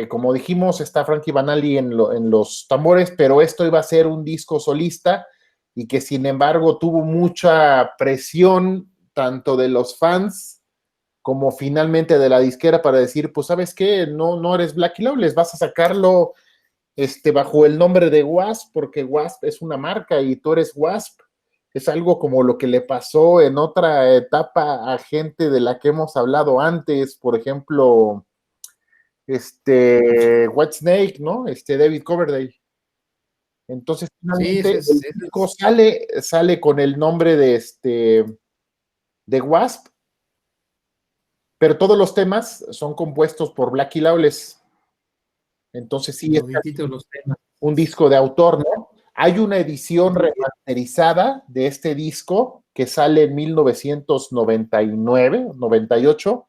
Como dijimos, está Frankie Banali en los tambores, pero esto iba a ser un disco solista y que sin embargo tuvo mucha presión tanto de los fans como finalmente de la disquera para decir, pues, ¿sabes qué? No eres Blackie Lawless, vas a sacarlo bajo el nombre de Wasp, porque Wasp es una marca y tú eres Wasp. Es algo como lo que le pasó en otra etapa a gente de la que hemos hablado antes, por ejemplo, Whitesnake, ¿no? David Coverdale. Entonces, finalmente, sí, el disco sale con el nombre de Wasp, pero todos los temas son compuestos por Blackie Lawless. Entonces sí, es un disco de autor, ¿no? Hay una edición remasterizada de este disco que sale en 1999, 98,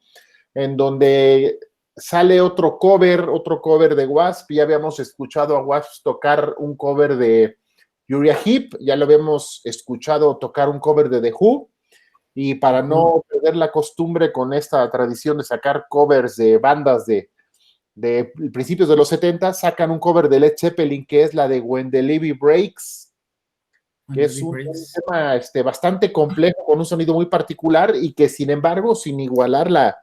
en donde sale otro cover de Wasp. Ya habíamos escuchado a Wasp tocar un cover de Uriah Heep, ya lo habíamos escuchado tocar un cover de The Who, y para no perder la costumbre con esta tradición de sacar covers de bandas de principios de los 70, sacan un cover de Led Zeppelin que es la de When the Levee Breaks, que es un tema bastante complejo, con un sonido muy particular y que sin embargo, sin igualar la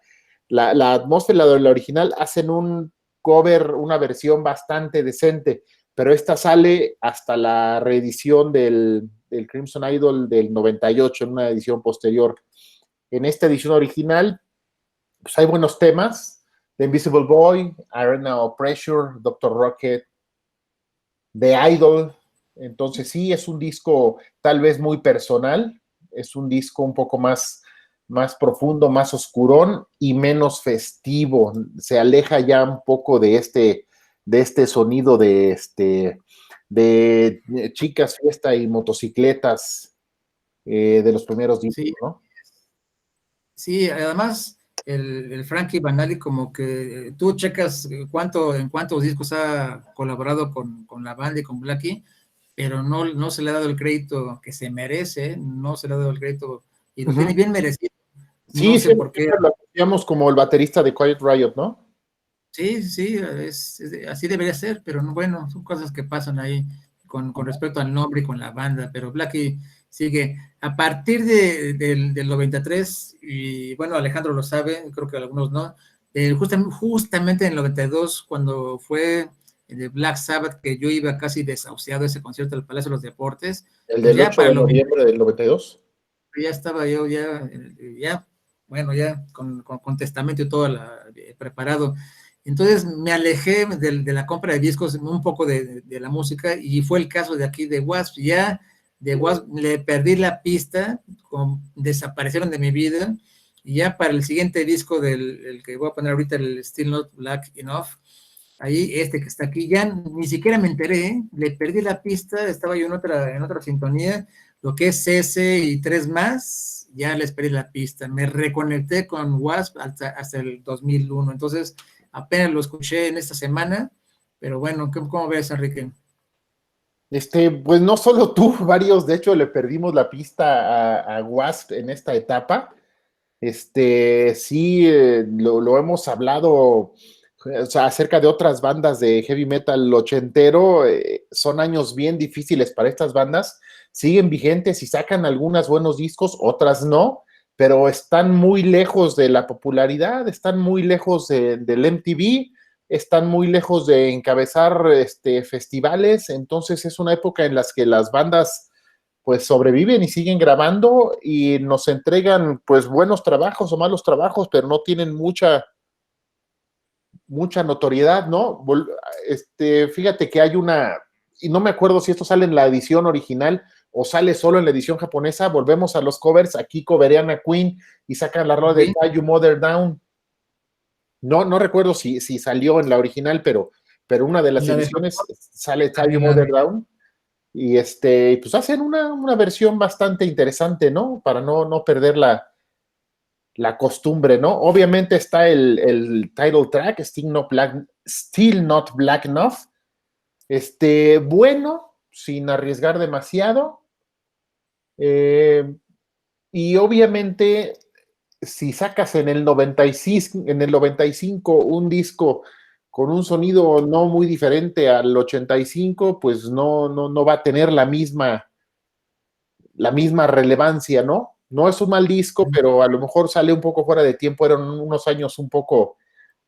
atmósfera de la original, hacen un cover, una versión bastante decente, pero esta sale hasta la reedición del Crimson Idol del 98, en una edición posterior. En esta edición original, pues hay buenos temas, The Invisible Boy, Arena of Pressure, Dr. Rocket, The Idol. Entonces sí, es un disco tal vez muy personal, es un disco un poco más profundo, más oscurón y menos festivo. Se aleja ya un poco de este sonido de chicas, fiesta y motocicletas de los primeros discos, sí, ¿no? Sí, además el Frankie Banali, como que tú checas en cuántos discos ha colaborado con la banda y con Blackie, pero no se le ha dado el crédito que se merece, no se le ha dado el crédito y lo tiene bien merecido. Sí, no sé por qué. Lo asociamos como el baterista de Quiet Riot, ¿no? Sí, así debería ser, pero bueno, son cosas que pasan ahí con respecto al nombre y con la banda, pero Blackie sigue. A partir del 93, y bueno, Alejandro lo sabe, creo que algunos no, justamente en el 92, cuando fue de Black Sabbath, que yo iba casi desahuciado a ese concierto del Palacio de los Deportes. El del 8 de noviembre del 92. Ya estaba yo, bueno, ya con testamento y todo preparado. Entonces me alejé de la compra de discos un poco de la música, y fue el caso de aquí de Wasp. Ya de Wasp le perdí la pista, desaparecieron de mi vida, Y ya para el siguiente disco el que voy a poner ahorita, el Still Not Black Enough, ahí que está aquí, ya ni siquiera me enteré, ¿eh? Le perdí la pista, estaba yo en otra sintonía, lo que es ese y tres más, ya les perdí la pista, me reconecté con Wasp hasta el 2001, entonces apenas lo escuché en esta semana, pero bueno, ¿cómo ves, Enrique? Pues no solo tú, varios, de hecho, le perdimos la pista a Wasp en esta etapa. Sí, lo hemos hablado, o sea, acerca de otras bandas de heavy metal ochentero, son años bien difíciles para estas bandas, siguen vigentes y sacan algunos buenos discos, otras no, pero están muy lejos de la popularidad, están muy lejos del MTV, están muy lejos de encabezar festivales, entonces es una época en la que las bandas pues sobreviven y siguen grabando y nos entregan pues buenos trabajos o malos trabajos, pero no tienen mucha notoriedad, ¿no? Fíjate que hay y no me acuerdo si esto sale en la edición original o sale solo en la edición japonesa, volvemos a los covers, aquí coverean a Queen y sacan la rola de Tie Your Mother Down. No recuerdo si salió en la original, pero una de las ediciones sale Tie Your Mother Down. Y pues hacen una versión bastante interesante, ¿no? Para no perder la costumbre, ¿no? Obviamente está el title track, Still Not Black Enough. Bueno, sin arriesgar demasiado. Y obviamente, si sacas en el 95 un disco con un sonido no muy diferente al 85, pues no va a tener la misma relevancia, ¿no? No es un mal disco, pero a lo mejor sale un poco fuera de tiempo, eran unos años un poco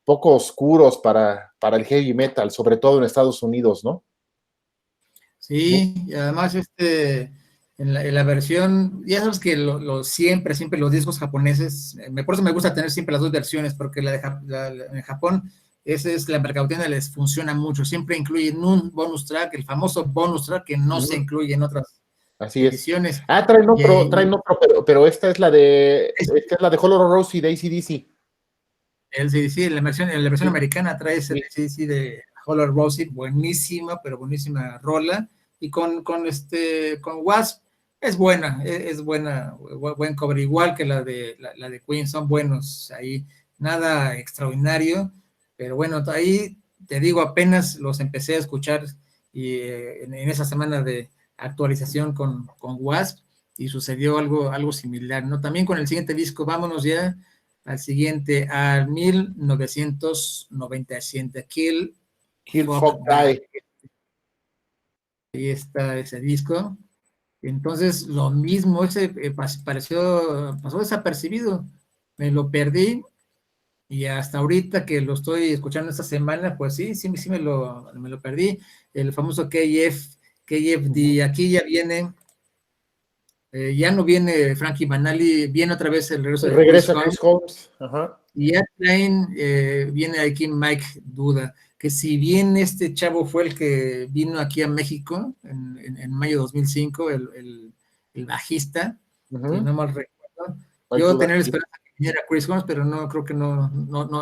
oscuros para el heavy metal, sobre todo en Estados Unidos, ¿no? Sí, y además en la versión, ya sabes que siempre los discos japoneses, por eso me gusta tener siempre las dos versiones, porque en Japón, esa es la mercadotecnia, les funciona mucho, siempre incluyen un bonus track, el famoso bonus track que no se incluye en otras ediciones. Traen otro, pero esta es la de Hollow Rose y de AC/DC. El CDC, la versión americana trae ese CDC de Hollow Rose, buenísima, pero buenísima rola, y con Wasp es buena, buen cover, igual que la de Queen, son buenos ahí, nada extraordinario, pero bueno, ahí te digo, apenas los empecé a escuchar y en esa semana de actualización con Wasp, y sucedió algo similar, ¿no? También con el siguiente disco, vámonos ya al siguiente, al 1997, Kill Fuck Die. Ahí está ese disco. Entonces, lo mismo, pasó desapercibido. Me lo perdí y hasta ahorita que lo estoy escuchando esta semana, pues sí, me lo perdí. El famoso KFD, aquí ya viene. Ya no viene Frankie Banali, viene otra vez el regreso de Chris Holmes. Ajá. Y ya viene aquí Mike Duda, que si bien este chavo fue el que vino aquí a México en mayo de 2005, el bajista, si no mal recuerdo, yo tenía la esperanza que viniera Chris Holmes, pero no, creo que no,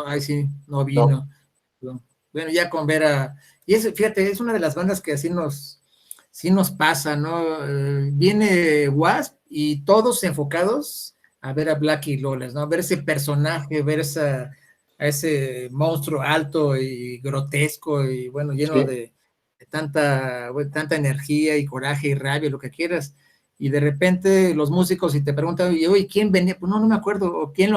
ahí sí no vino. No. Bueno, ya con ver y fíjate, es una de las bandas que así nos pasa, ¿no? Viene Wasp y todos enfocados a ver a Blackie Lawless, ¿no? Ver ese personaje, ver a ese monstruo alto y grotesco y bueno, lleno de tanta energía y coraje y rabia, lo que quieras. Y de repente los músicos y te preguntan, oye, ¿quién venía? Pues no me acuerdo, o quién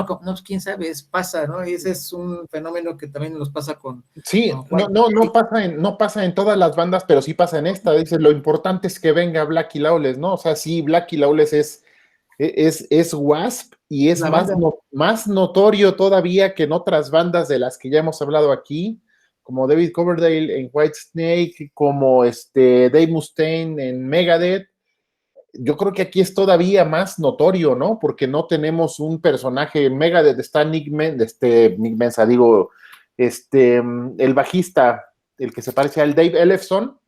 quién sabe, pasa, ¿no? Y ese es un fenómeno que también nos pasa con... Sí, no pasa en todas las bandas, pero sí pasa en esta. Dices, lo importante es que venga Blackie Lawless, ¿no? O sea, sí, Blackie Lawless es Wasp y es más notorio todavía que en otras bandas de las que ya hemos hablado aquí, como David Coverdale en Whitesnake, como Dave Mustaine en Megadeth. Yo creo que aquí es todavía más notorio, ¿no? Porque no tenemos un personaje en Megadeth, está Nick Mensa, digo, el bajista, el que se parece al Dave Ellefson,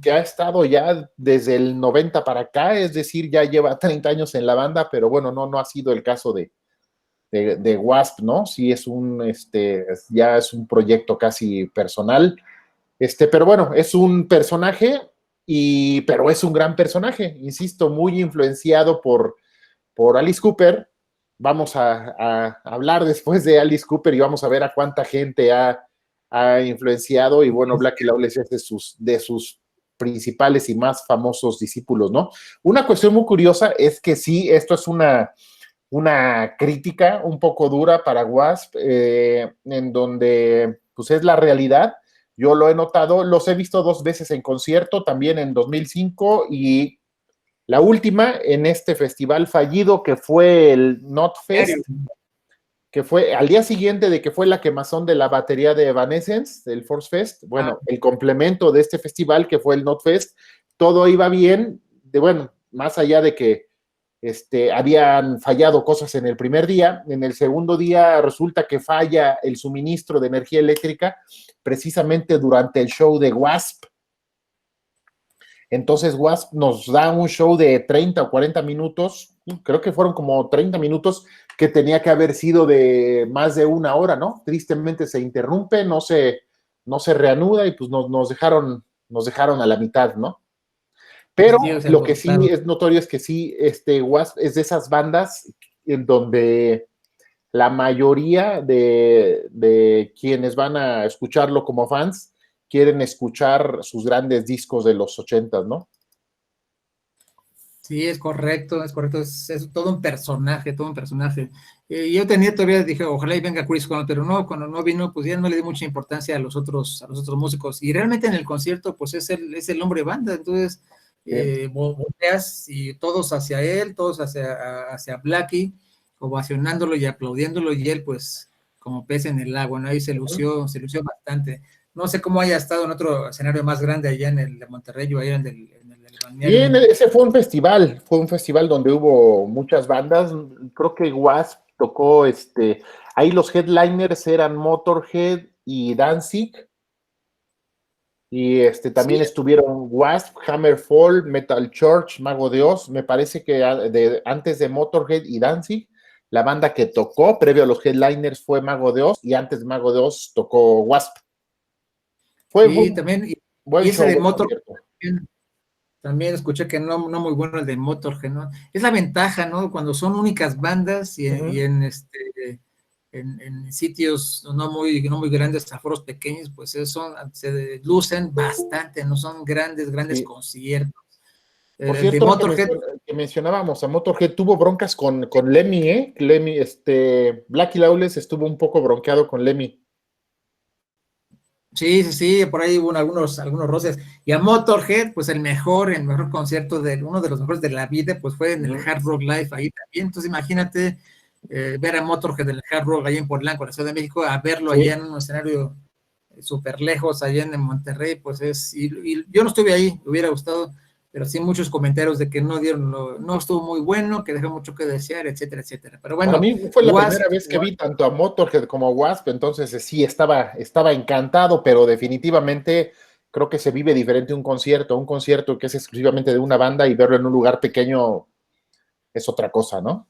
que ha estado ya desde el 90 para acá, es decir, ya lleva 30 años en la banda, pero bueno, no ha sido el caso de de Wasp, ¿no? Sí es ya es un proyecto casi personal, pero bueno, es un personaje, pero es un gran personaje, insisto, muy influenciado por Alice Cooper. Vamos a hablar después de Alice Cooper y vamos a ver a cuánta gente ha influenciado, y bueno, Blackie Lawless es de sus principales y más famosos discípulos, ¿no? Una cuestión muy curiosa es que sí, esto es una crítica un poco dura para Wasp, en donde pues es la realidad. Yo lo he notado, los he visto 2 veces en concierto, también en 2005 y la última en este festival fallido que fue el Notfest, que fue al día siguiente de que fue la quemazón de la batería de Evanescence, del Force Fest. Bueno, el complemento de este festival que fue el Notfest, todo iba bien, bueno, más allá de que habían fallado cosas en el primer día, en el segundo día resulta que falla el suministro de energía eléctrica precisamente durante el show de Wasp. Entonces Wasp nos da un show de 30 o 40 minutos, creo que fueron como 30 minutos, que tenía que haber sido de más de 1 hora, ¿no? Tristemente se interrumpe, no se reanuda y pues nos dejaron a la mitad, ¿no? Pero sí, lo que sí es notorio es que sí, Wasp es de esas bandas en donde la mayoría de quienes van a escucharlo como fans quieren escuchar sus grandes discos de los 80, ¿no? Sí, es correcto, es todo un personaje, todo un personaje. Yo todavía dije, ojalá y venga Chris Cornell, pero no, cuando no vino, pues ya no le di mucha importancia a los otros músicos. Y realmente en el concierto, pues es el hombre banda, entonces volteas y todos hacia él, todos hacia Blackie, ovacionándolo y aplaudiéndolo, y él, pues, como pez en el lago, ¿no? Ahí se lució bastante. No sé cómo haya estado en otro escenario más grande allá en el de Monterrey o allá en el Bien, ese fue un festival donde hubo muchas bandas. Creo que Wasp tocó, ahí los headliners eran Motorhead y Danzig, y también estuvieron Wasp, Hammerfall, Metal Church, Mago de Oz. Me parece que antes de Motorhead y Danzig, la banda que tocó previo a los headliners fue Mago de Oz, y antes de Mago de Oz tocó Wasp. También, y ese de Motorhead también escuché que no muy bueno el de Motorhead, ¿no? Es la ventaja, ¿no? Cuando son únicas bandas y en sitios no muy grandes, aforos pequeños, pues se lucen bastante, no son grandes conciertos. Por cierto, Motorhead, que mencionábamos a Motorhead, tuvo broncas con Lemmy, ¿eh? Lemmy, Blackie Lawless estuvo un poco bronqueado con Lemmy. Sí, por ahí hubo algunos roces. Y a Motorhead, pues el mejor concierto uno de los mejores de la vida, pues fue en el Hard Rock Live ahí también. Entonces imagínate ver a Motorhead en el Hard Rock allá en Polanco, en la Ciudad de México, a verlo allá en un escenario súper lejos, allá en Monterrey, pues y yo no estuve ahí, me hubiera gustado, pero sí muchos comentarios de que no estuvo muy bueno, que dejó mucho que desear, etcétera, etcétera. Pero bueno, para mí fue la primera vez que vi tanto a Motorhead como a Wasp, entonces sí, estaba encantado, pero definitivamente creo que se vive diferente un concierto que es exclusivamente de una banda, y verlo en un lugar pequeño es otra cosa, ¿no?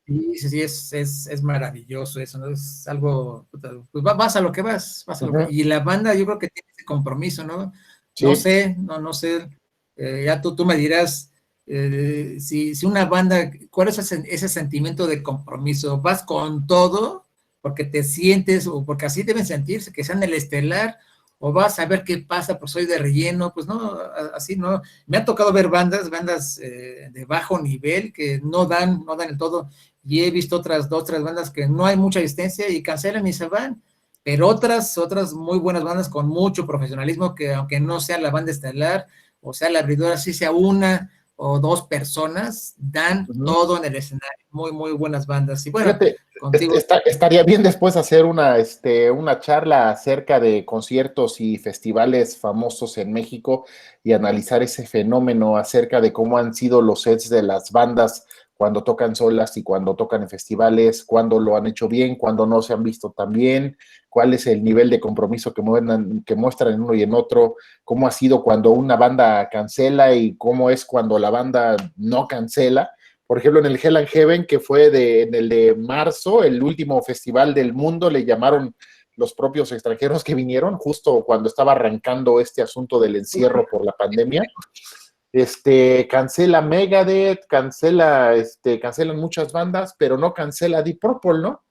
Sí, es maravilloso eso, ¿no? Es algo, pues vas a lo que vas, y la banda yo creo que tiene ese compromiso, ¿no? Sí. No sé, ya tú me dirás, si una banda, ¿cuál es ese sentimiento de compromiso? ¿Vas con todo porque te sientes, o porque así deben sentirse, que sean el estelar, o vas a ver qué pasa, pues soy de relleno? Pues no, así no. Me ha tocado ver bandas de bajo nivel que no dan el todo, y he visto otras bandas que no hay mucha distancia y cancelan y se van, pero otras muy buenas bandas con mucho profesionalismo, que aunque no sea la banda estelar, o sea la abridora, sí sea una o dos personas, dan todo en el escenario. Muy buenas bandas. Y bueno, fíjate, contigo estaría bien después hacer una charla acerca de conciertos y festivales famosos en México, y analizar ese fenómeno acerca de cómo han sido los sets de las bandas cuando tocan solas y cuando tocan en festivales, cuando lo han hecho bien, cuando no se han visto tan bien, cuál es el nivel de compromiso que muestran en uno y en otro, cómo ha sido cuando una banda cancela y cómo es cuando la banda no cancela, Por ejemplo, en el Hell and Heaven, que fue en el de marzo, el último festival del mundo, le llamaron los propios extranjeros que vinieron, justo cuando estaba arrancando este asunto del encierro por la pandemia. Cancela Megadeth, cancelan muchas bandas, pero no cancela Deep Purple, ¿no?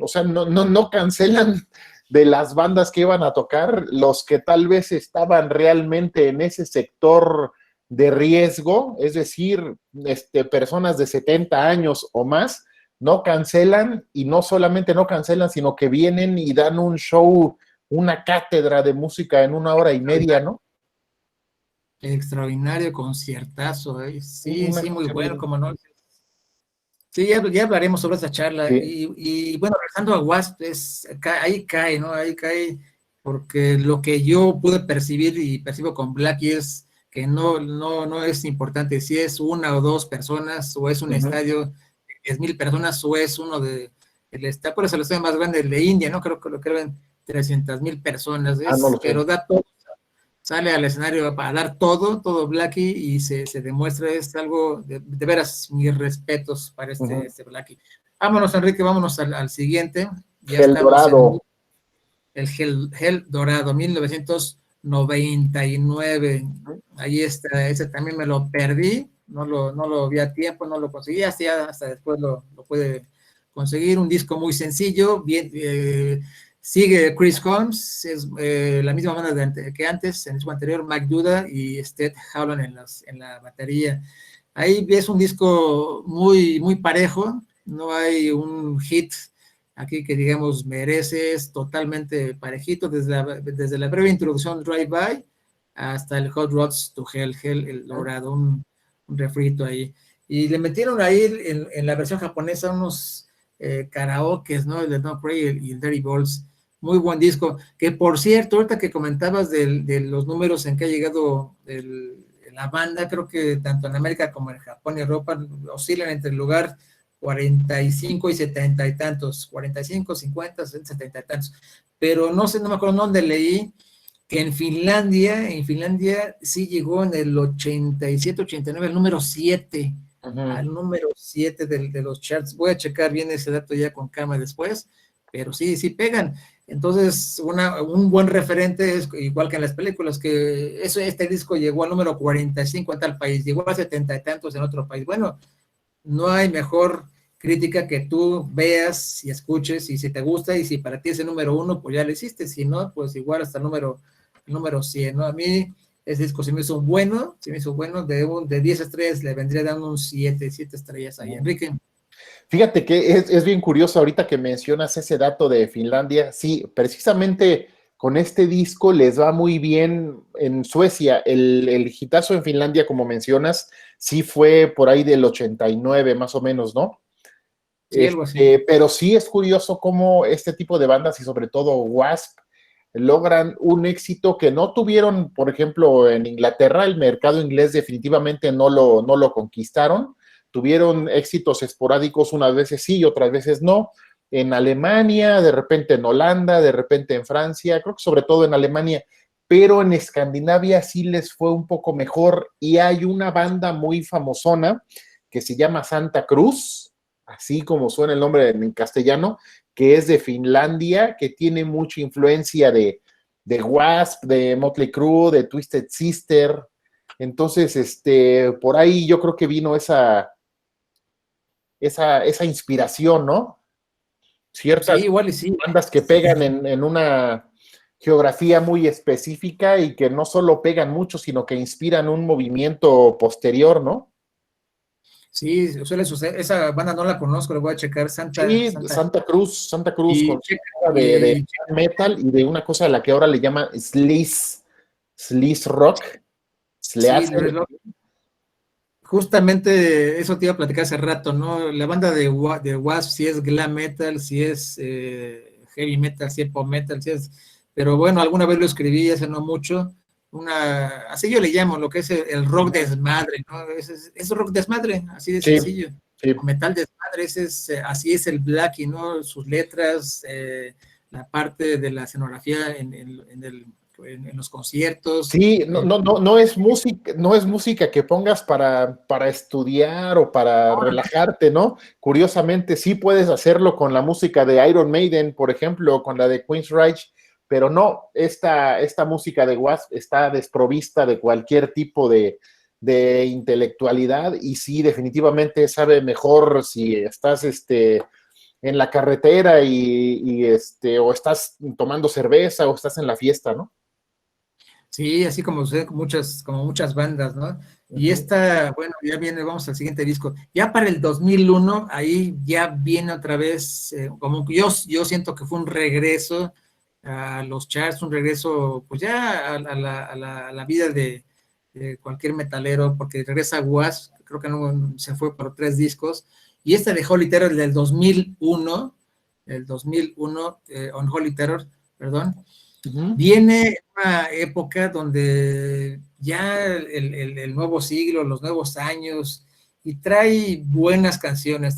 O sea, no cancelan de las bandas que iban a tocar, los que tal vez estaban realmente en ese sector de riesgo, es decir, personas de 70 años o más, no cancelan, y no solamente no cancelan, sino que vienen y dan un show, una cátedra de música en 1 hora y media, ¿no? Extraordinario conciertazo, ¿eh? Sí, Una sí, muy cosa bueno, muy... como no. Sí, ya hablaremos sobre esa charla. Sí. Y bueno, regresando a Wasp, ahí cae, ¿no? Ahí cae, porque lo que yo pude percibir y percibo con Blackie es que no es importante si es una o dos personas, o es un estadio de 10,000 personas, o es uno el estadio, por eso el estadio más grande, el de India, ¿no? Creo que lo creen 300,000 personas, No lo sé. pero da todo. Sale al escenario para dar todo Blackie, y se demuestra, es algo de veras, mis respetos para este Blackie. Vámonos, Enrique, vámonos al siguiente. Ya El estamos Dorado. en el Hell Dorado, 1999. Ahí está, ese también me lo perdí, no lo vi a tiempo, no lo conseguí, hasta después lo pude conseguir. Un disco muy sencillo, bien, sigue Chris Holmes, es la misma banda que antes, en el disco anterior, Mac Duda y Sted Howland en la batería. Ahí es un disco muy, muy parejo, no hay un hit aquí que digamos mereces, totalmente parejito, desde la breve introducción Drive By hasta el Hot Rods to Hell, el Dorado, un refrito ahí. Y le metieron ahí en la versión japonesa unos karaokes, ¿no? El de No Pray y el Dirty Balls. Muy buen disco, que por cierto, ahorita que comentabas de los números en que ha llegado la banda, creo que tanto en América como en Japón y Europa oscilan entre el lugar 45 y 70 y tantos, 45, 50, 60, 70 y tantos, pero no sé, no me acuerdo dónde leí que en Finlandia sí llegó en el 87, 89, el número 7, al número 7 de los charts. Voy a checar bien ese dato ya con calma después, pero sí pegan. Entonces, un buen referente es igual que en las películas, que este disco llegó al número 45 en tal país, llegó a 70 y tantos en otro país. Bueno, no hay mejor crítica que tú veas y escuches, y si te gusta, y si para ti es el número 1, pues ya lo hiciste, si no, pues igual hasta el número 100, ¿no? A mí ese disco se me hizo bueno, de 10 estrellas le vendría dando un 7 estrellas ahí. Enrique. Fíjate que es bien curioso ahorita que mencionas ese dato de Finlandia. Sí, precisamente con este disco les va muy bien en Suecia. El hitazo en Finlandia, como mencionas, sí fue por ahí del 89 más o menos, ¿no? Sí, algo así. Pero sí es curioso cómo este tipo de bandas, y sobre todo Wasp, logran un éxito que no tuvieron, por ejemplo, en Inglaterra. El mercado inglés definitivamente no lo conquistaron. Tuvieron éxitos esporádicos, unas veces sí y otras veces no. En Alemania, de repente en Holanda, de repente en Francia, creo que sobre todo en Alemania, pero en Escandinavia sí les fue un poco mejor, y hay una banda muy famosona que se llama Santa Cruz, así como suena el nombre en castellano, que es de Finlandia, que tiene mucha influencia de Wasp, de Motley Crue, de Twisted Sister. Entonces, por ahí yo creo que vino esa inspiración, ¿no? Ciertas Sí, igual y sí. bandas que pegan en una geografía muy específica, y que no solo pegan mucho, sino que inspiran un movimiento posterior, ¿no? Sí, suele suceder. Esa banda no la conozco, le voy a checar. Sí, Santa Cruz Y, con de metal y de una cosa a la que ahora le llaman sleaze rock. sí, justamente eso te iba a platicar hace rato, ¿no? La banda de Wasp, si es glam metal, si es heavy metal, si es pop metal, si es... Pero bueno, alguna vez lo escribí hace no mucho, así yo le llamo, lo que es el rock desmadre, ¿no? Es rock desmadre, así de sencillo. Sí. O metal desmadre, así es el Blackie, ¿no? Sus letras, la parte de la escenografía en el en los conciertos. Sí, no es música que pongas para estudiar o para relajarte, ¿no? Curiosamente, sí puedes hacerlo con la música de Iron Maiden, por ejemplo, o con la de Queensryche, pero no, esta música de Wasp está desprovista de cualquier tipo de intelectualidad y sí, definitivamente sabe mejor si estás en la carretera o estás tomando cerveza o estás en la fiesta, ¿no? Sí, así como sucede como muchas bandas, ¿no? Y esta, bueno, ya viene, vamos al siguiente disco. Ya para el 2001, ahí ya viene otra vez, como que yo siento que fue un regreso a los charts, un regreso, pues ya a la vida de cualquier metalero, porque regresa Wasp, creo que no se fue por 3 discos, y esta de Holy Terror del 2001, On Holy Terror, perdón. Viene una época donde ya el nuevo siglo, los nuevos años, y trae buenas canciones,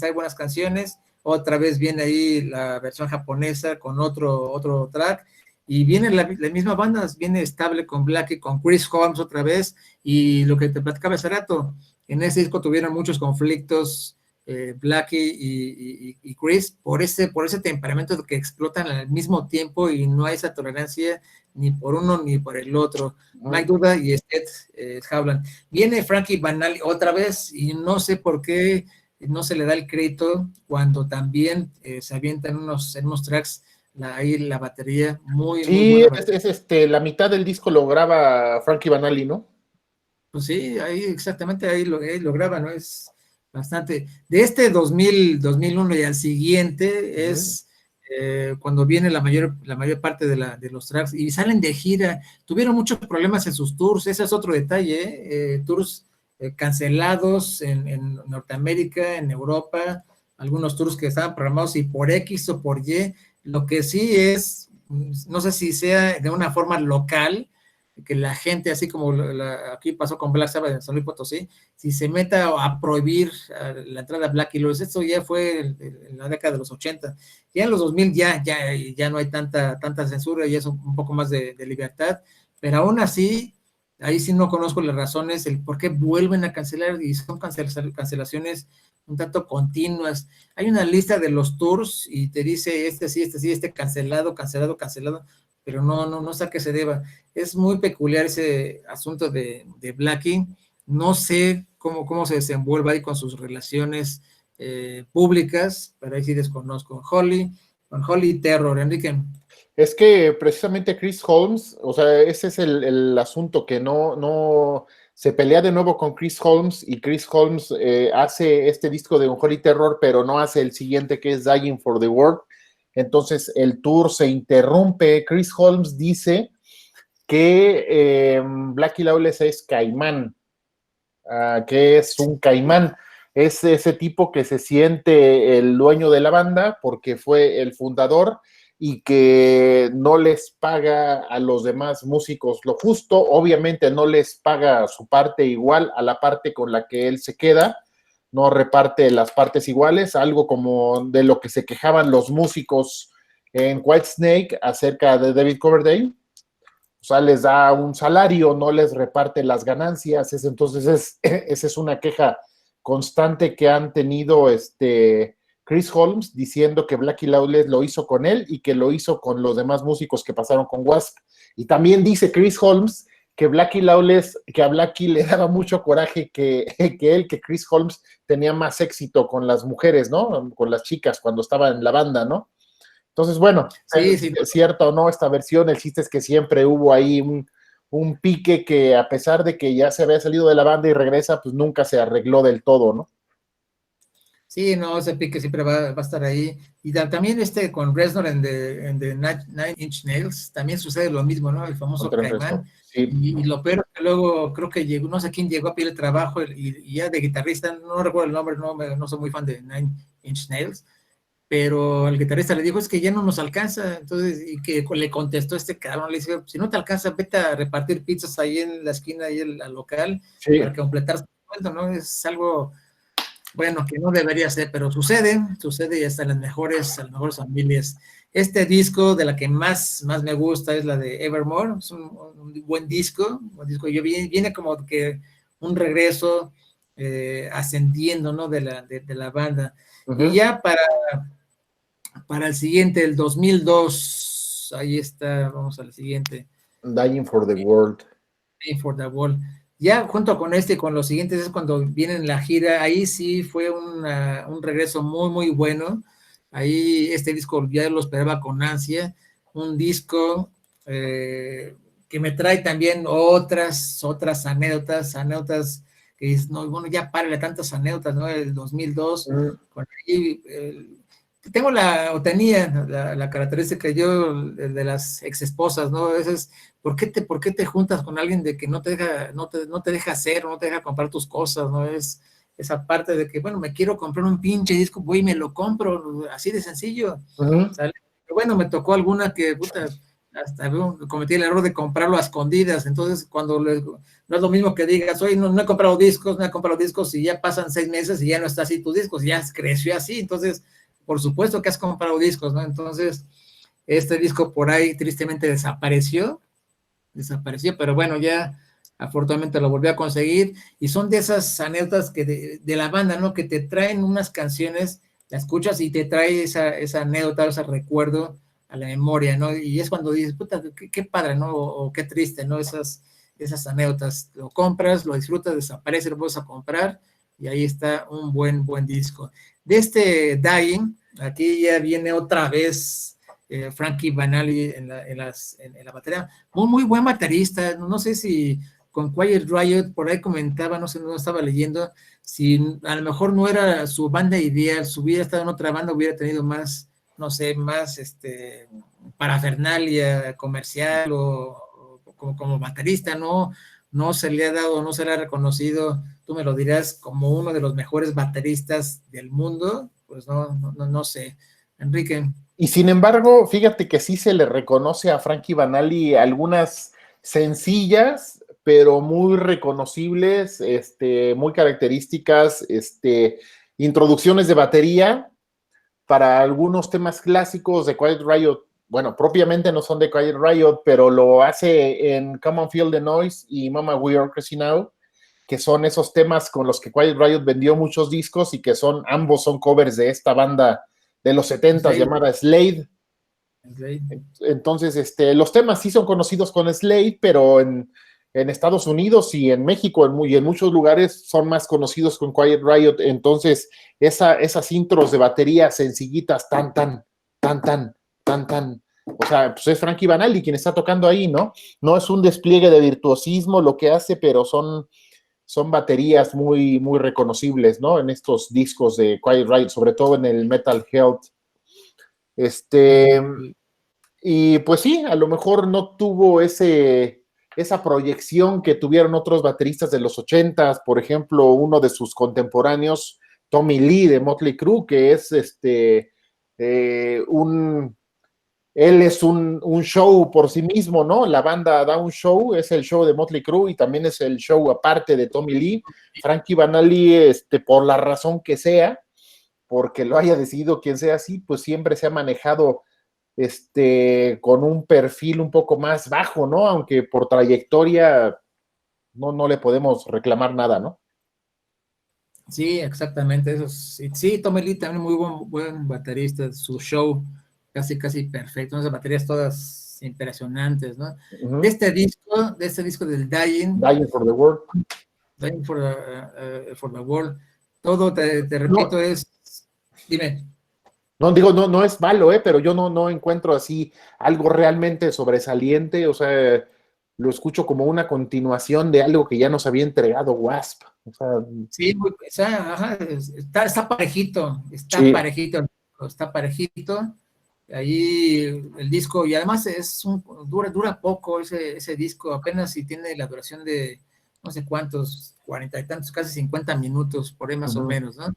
otra vez viene ahí la versión japonesa con otro track, y viene la misma banda, viene estable con Blackie, con Chris Holmes otra vez, y lo que te platicaba hace rato, en ese disco tuvieron muchos conflictos, Blackie y Chris, por ese temperamento que explotan al mismo tiempo y no hay esa tolerancia ni por uno ni por el otro. Mike Duda y Seth Howland. Viene Frankie Banali otra vez y no sé por qué no se le da el crédito cuando también se avienta en unos tracks ahí la batería muy Sí, buena. la mitad del disco lo graba Frankie Banali, ¿no? Pues sí, ahí exactamente, ahí lo graba, ¿no? Es bastante. De este 2001 y al siguiente es cuando viene la mayor parte de los tracks y salen de gira. Tuvieron muchos problemas en sus tours, ese es otro detalle, tours cancelados en Norteamérica, en Europa, algunos tours que estaban programados y por X o por Y. Lo que sí es, no sé si sea de una forma local, que la gente, así como aquí pasó con Black Sabbath en San Luis Potosí, si se meta a prohibir la entrada a Black Keyless, esto ya fue en la década de los 80, ya en los 2000 ya no hay tanta censura, ya es un poco más de libertad, pero aún así, ahí sí no conozco las razones, el por qué vuelven a cancelar, y son cancelaciones un tanto continuas. Hay una lista de los tours y te dice este cancelado, pero no sé a qué se deba. Es muy peculiar ese asunto de Blackie. No sé cómo se desenvuelve ahí con sus relaciones públicas, pero ahí sí desconozco. Con Holy Terror, Enrique. Es que precisamente Chris Holmes, o sea, ese es el asunto, que no se pelea de nuevo con Chris Holmes y Chris Holmes hace este disco de Unholy Terror, pero no hace el siguiente que es Dying for the World. Entonces el tour se interrumpe. Chris Holmes dice que Blackie Lawless es caimán, que es un caimán. Es ese tipo que se siente el dueño de la banda porque fue el fundador y que no les paga a los demás músicos lo justo, obviamente no les paga su parte igual a la parte con la que él se queda, no reparte las partes iguales, algo como de lo que se quejaban los músicos en Whitesnake acerca de David Coverdale. O sea, les da un salario, no les reparte las ganancias. Entonces, esa es una queja constante que han tenido Chris Holmes, diciendo que Blackie Lawless lo hizo con él y que lo hizo con los demás músicos que pasaron con Wasp. Y también dice Chris Holmes que que a Blackie le daba mucho coraje que Chris Holmes tenía más éxito con las mujeres, ¿no? Con las chicas cuando estaba en la banda, ¿no? Entonces, bueno, sí, es cierto o no esta versión, el chiste es que siempre hubo ahí un pique que, a pesar de que ya se había salido de la banda y regresa, pues nunca se arregló del todo, ¿no? Sí, no, ese pique siempre va a estar ahí. Y también con Reznor en The Nine Inch Nails, también sucede lo mismo, ¿no? El famoso Caimán. Sí. Y lo peor que luego creo que llegó, no sé quién llegó a pedir el trabajo y ya de guitarrista, no recuerdo el nombre, no soy muy fan de Nine Inch Nails, pero el guitarrista le dijo, es que ya no nos alcanza, entonces, y que le contestó cabrón, le dice, si no te alcanza, vete a repartir pizzas ahí en la esquina, ahí al local, Sí. para completar su cuento, ¿no? Es algo bueno, que no debería ser, pero sucede y hasta en las mejores familias. Este disco de la que más me gusta es la de Evermore, es un buen disco, yo viene como que un regreso ascendiendo, ¿no? De la banda. Y ya para el siguiente, el 2002, ahí está, vamos al siguiente. Dying for the World. Dying for the World. Ya junto con este y con los siguientes es cuando vienen la gira, ahí sí fue un regreso muy bueno. Ahí este disco ya lo esperaba con ansia, un disco que me trae también otras anécdotas que dices, no, bueno, ya párale tantas anécdotas, ¿no? El 2002, con ahí, tenía la característica yo de las ex esposas, ¿no? A veces, ¿por qué te juntas con alguien de que no te deja hacer, no te deja comprar tus cosas, ¿no? Es esa parte de que, bueno, me quiero comprar un pinche disco, voy y me lo compro, así de sencillo, ¿sale? Pero bueno, me tocó alguna que, puta, hasta cometí el error de comprarlo a escondidas, entonces cuando no es lo mismo que digas, oye, no he comprado discos, y ya pasan 6 meses y ya no está así tus discos, ya creció así, entonces por supuesto que has comprado discos, ¿no? Entonces, este disco por ahí tristemente desapareció, pero bueno, ya afortunadamente lo volví a conseguir, y son de esas anécdotas que de la banda, ¿no? Que te traen unas canciones, la escuchas y te trae esa anécdota, ese recuerdo a la memoria, ¿no? Y es cuando dices, puta, qué padre, ¿no? O qué triste, ¿no? Esas anécdotas, lo compras, lo disfrutas, desaparece, lo vuelves a comprar, y ahí está un buen disco. De este Dying, aquí ya viene otra vez Frankie Banali en la batería, muy buen baterista, no sé si con Quiet Riot, por ahí comentaba, no sé, no estaba leyendo, si a lo mejor no era su banda ideal, si hubiera estado en otra banda, hubiera tenido más, no sé, más parafernalia comercial o como baterista, no se le ha dado, no se le ha reconocido, tú me lo dirás, como uno de los mejores bateristas del mundo, pues no sé. Enrique. Y sin embargo, fíjate que sí se le reconoce a Frankie Banali algunas sencillas, pero muy reconocibles, muy características, introducciones de batería para algunos temas clásicos de Quiet Riot. Bueno, propiamente no son de Quiet Riot, pero lo hace en Come on Feel the Noise y Mama We Are Crazy Now, que son esos temas con los que Quiet Riot vendió muchos discos y que ambos son covers de esta banda de los 70 llamada Slade. Entonces, los temas sí son conocidos con Slade, pero en Estados Unidos y en México y en muchos lugares son más conocidos con Quiet Riot. Entonces, esas intros de batería sencillitas, tan. O sea, pues es Frankie Banali quien está tocando ahí, ¿no? No es un despliegue de virtuosismo lo que hace, pero son baterías muy reconocibles, ¿no? En estos discos de Quiet Riot, sobre todo en el Metal Health. Y pues sí, a lo mejor no tuvo esa proyección que tuvieron otros bateristas de los 80s, por ejemplo, uno de sus contemporáneos, Tommy Lee de Motley Crue, que es él es un show por sí mismo, ¿no? La banda da un show, es el show de Motley Crue y también es el show aparte de Tommy Lee. Frankie Banali, por la razón que sea, porque lo haya decidido quien sea así, pues siempre se ha manejado con un perfil un poco más bajo, ¿no? Aunque por trayectoria no le podemos reclamar nada, ¿no? Sí, exactamente, eso sí, Tommy Lee también muy buen baterista, su show casi perfecto, esas baterías todas impresionantes, ¿no? De este disco del Dying for the World. Dying for the World, todo, te repito, dime. No, digo, no es malo, pero yo no encuentro así algo realmente sobresaliente, o sea, lo escucho como una continuación de algo que ya nos había entregado Wasp. O sea, sí, está parejito, está parejito. Ahí el disco, y además dura poco ese disco, apenas si tiene la duración de no sé cuántos, 40 y tantos, casi 50 minutos, por ahí más o menos, ¿no?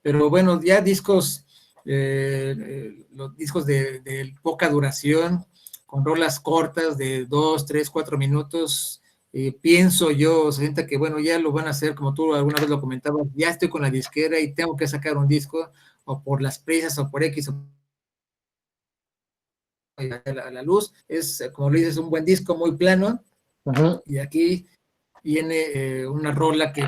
Pero bueno, ya discos, los discos de poca duración, con rolas cortas de 2, 3, 4 minutos, pienso yo, se sienta que, bueno, ya lo van a hacer, como tú alguna vez lo comentabas, ya estoy con la disquera y tengo que sacar un disco, o por las prisas, o por X, o a la luz, es, como le dices, un buen disco muy plano, y aquí viene una rola que,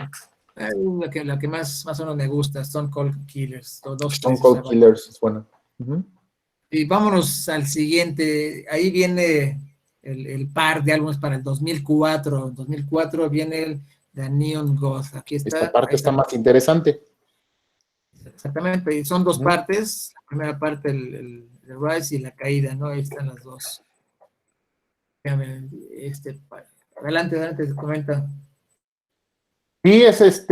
la que más o menos me gusta, Stone Cold Killers, dos Stone precisas. Cold Killers es bueno. Y vámonos al siguiente, ahí viene el par de álbumes para el 2004. En 2004 viene el The Neon Goth. Aquí Esta está, parte ahí está está. más interesante. Exactamente, y son dos partes. La primera parte, el Rise y la caída, ¿no? Ahí están las dos. Adelante, adelante, comenta. Sí, es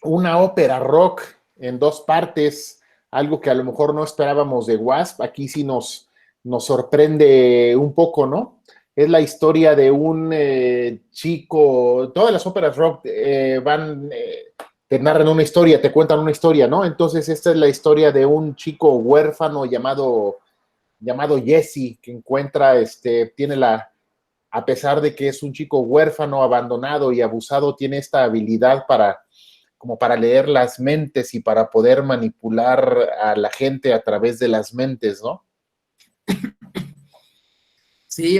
una ópera rock en dos partes, algo que a lo mejor no esperábamos de Wasp. Aquí sí nos sorprende un poco, ¿no? Es la historia de un chico, todas las óperas rock te narran una historia, te cuentan una historia, ¿no? Entonces esta es la historia de un chico huérfano llamado Jesse, que encuentra, tiene a pesar de que es un chico huérfano, abandonado y abusado, tiene esta habilidad como para leer las mentes y para poder manipular a la gente a través de las mentes, ¿no? Sí,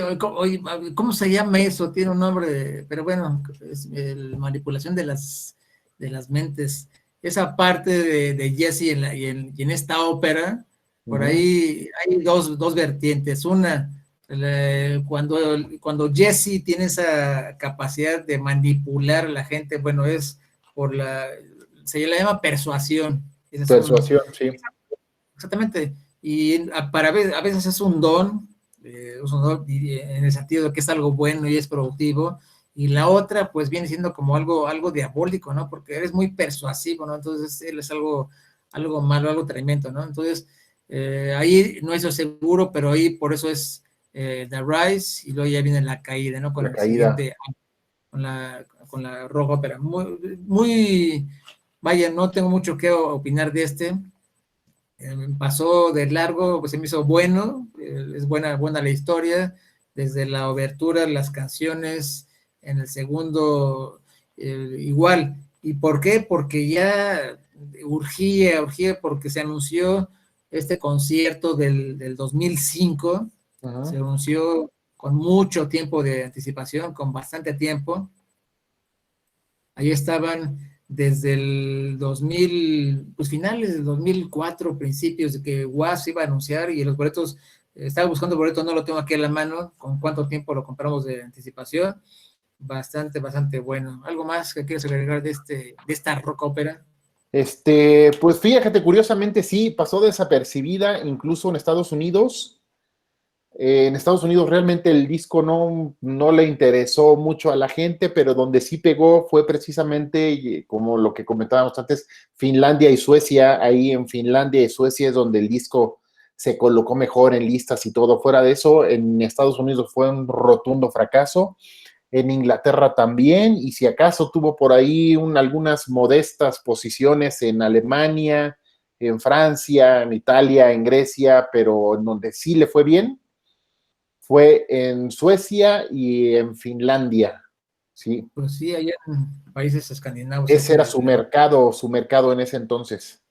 ¿cómo se llama eso? Tiene un nombre, pero bueno, es manipulación de las mentes. Esa parte de Jesse y en esta ópera, por ahí hay dos vertientes. Una, cuando Jesse tiene esa capacidad de manipular a la gente, bueno, es se le llama persuasión. Persuasión, sí. Exactamente. Y a veces es un don, en el sentido de que es algo bueno y es productivo, y la otra pues viene siendo como algo diabólico, ¿no? Porque eres muy persuasivo, ¿no? Entonces él es algo malo, algo tremendo, ¿no? Entonces ahí no es lo seguro, pero ahí por eso es The Rise, y luego ya viene la caída, ¿no? Con La el caída. siguiente, con la rock ópera. Muy, vaya, no tengo mucho que opinar de este. Pasó de largo, pues se me hizo bueno, es buena la historia, desde la obertura, las canciones, en el segundo, igual. ¿Y por qué? Porque ya urgía, porque se anunció este concierto del 2005, se anunció con mucho tiempo de anticipación, con bastante tiempo. Ahí estaban desde el 2000, pues finales del 2004, principios de que Was iba a anunciar, y los boletos, estaba buscando boletos, no lo tengo aquí a la mano, con cuánto tiempo lo compramos de anticipación. Bastante bueno. ¿Algo más que quieres agregar de esta rock ópera? Pues fíjate, curiosamente sí, pasó desapercibida incluso en Estados Unidos. En Estados Unidos realmente el disco no le interesó mucho a la gente, pero donde sí pegó fue precisamente, como lo que comentábamos antes, Finlandia y Suecia. Ahí en Finlandia y Suecia es donde el disco se colocó mejor en listas y todo. Fuera de eso, en Estados Unidos fue un rotundo fracaso. En Inglaterra también, y si acaso tuvo por ahí algunas modestas posiciones en Alemania, en Francia, en Italia, en Grecia, pero en donde sí le fue bien fue en Suecia y en Finlandia, ¿sí? Pues sí, allá en países escandinavos. Ese era su mercado en ese entonces.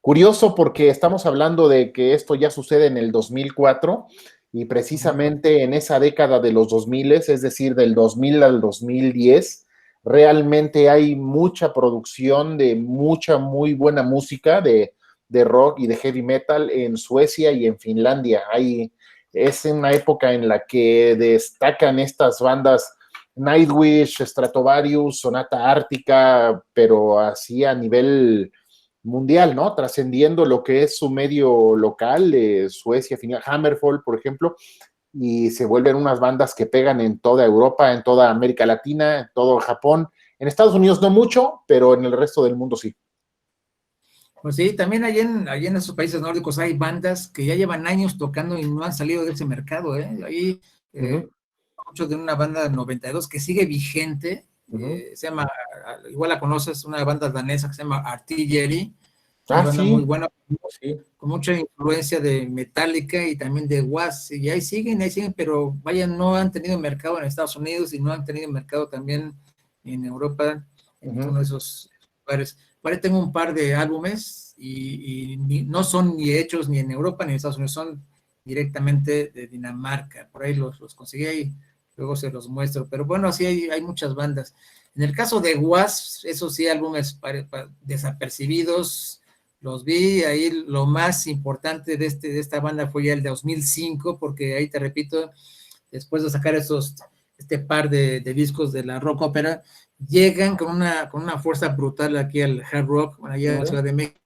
Curioso porque estamos hablando de que esto ya sucede en el 2004 y precisamente en esa década de los 2000, es decir, del 2000 al 2010, realmente hay mucha producción de mucha muy buena música de rock y de heavy metal en Suecia y en Finlandia. Es una época en la que destacan estas bandas Nightwish, Stratovarius, Sonata Ártica, pero así a nivel mundial, ¿no? Trascendiendo lo que es su medio local, Suecia, Hammerfall, por ejemplo, y se vuelven unas bandas que pegan en toda Europa, en toda América Latina, en todo Japón. En Estados Unidos no mucho, pero en el resto del mundo sí. Pues sí, también allá en esos países nórdicos hay bandas que ya llevan años tocando y no han salido de ese mercado, ¿eh? Ahí, mucho de una banda 92 que sigue vigente, se llama, igual la conoces, una banda danesa que se llama Artillery, una Ah, banda sí, muy buena, sí. con mucha influencia de Metallica y también de Wasp, y ahí siguen, pero vaya, no han tenido mercado en Estados Unidos y no han tenido mercado también en Europa, en Ujú. ninguno de esos lugares. Por ahí tengo un par de álbumes y no son ni hechos ni en Europa ni en Estados Unidos, son directamente de Dinamarca. Por ahí los conseguí y luego se los muestro. Pero bueno, así hay muchas bandas. En el caso de Wasp, esos sí, álbumes desapercibidos, los vi. Ahí lo más importante de esta banda fue ya el de 2005, porque ahí te repito, después de sacar este par de discos de la rock ópera, llegan con una fuerza brutal aquí al hard rock, allá en la Ujú. Ciudad de México.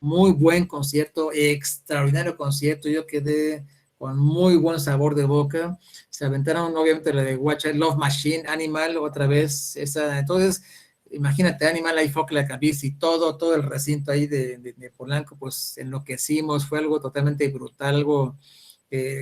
Muy buen concierto, extraordinario concierto. Yo quedé con muy buen sabor de boca. Se aventaron, obviamente, la de Watch It, Love Machine, Animal, otra vez. Entonces, imagínate, Animal, I Fuck Like a Beast y todo el recinto ahí de Polanco, pues enloquecimos. Fue algo totalmente brutal, algo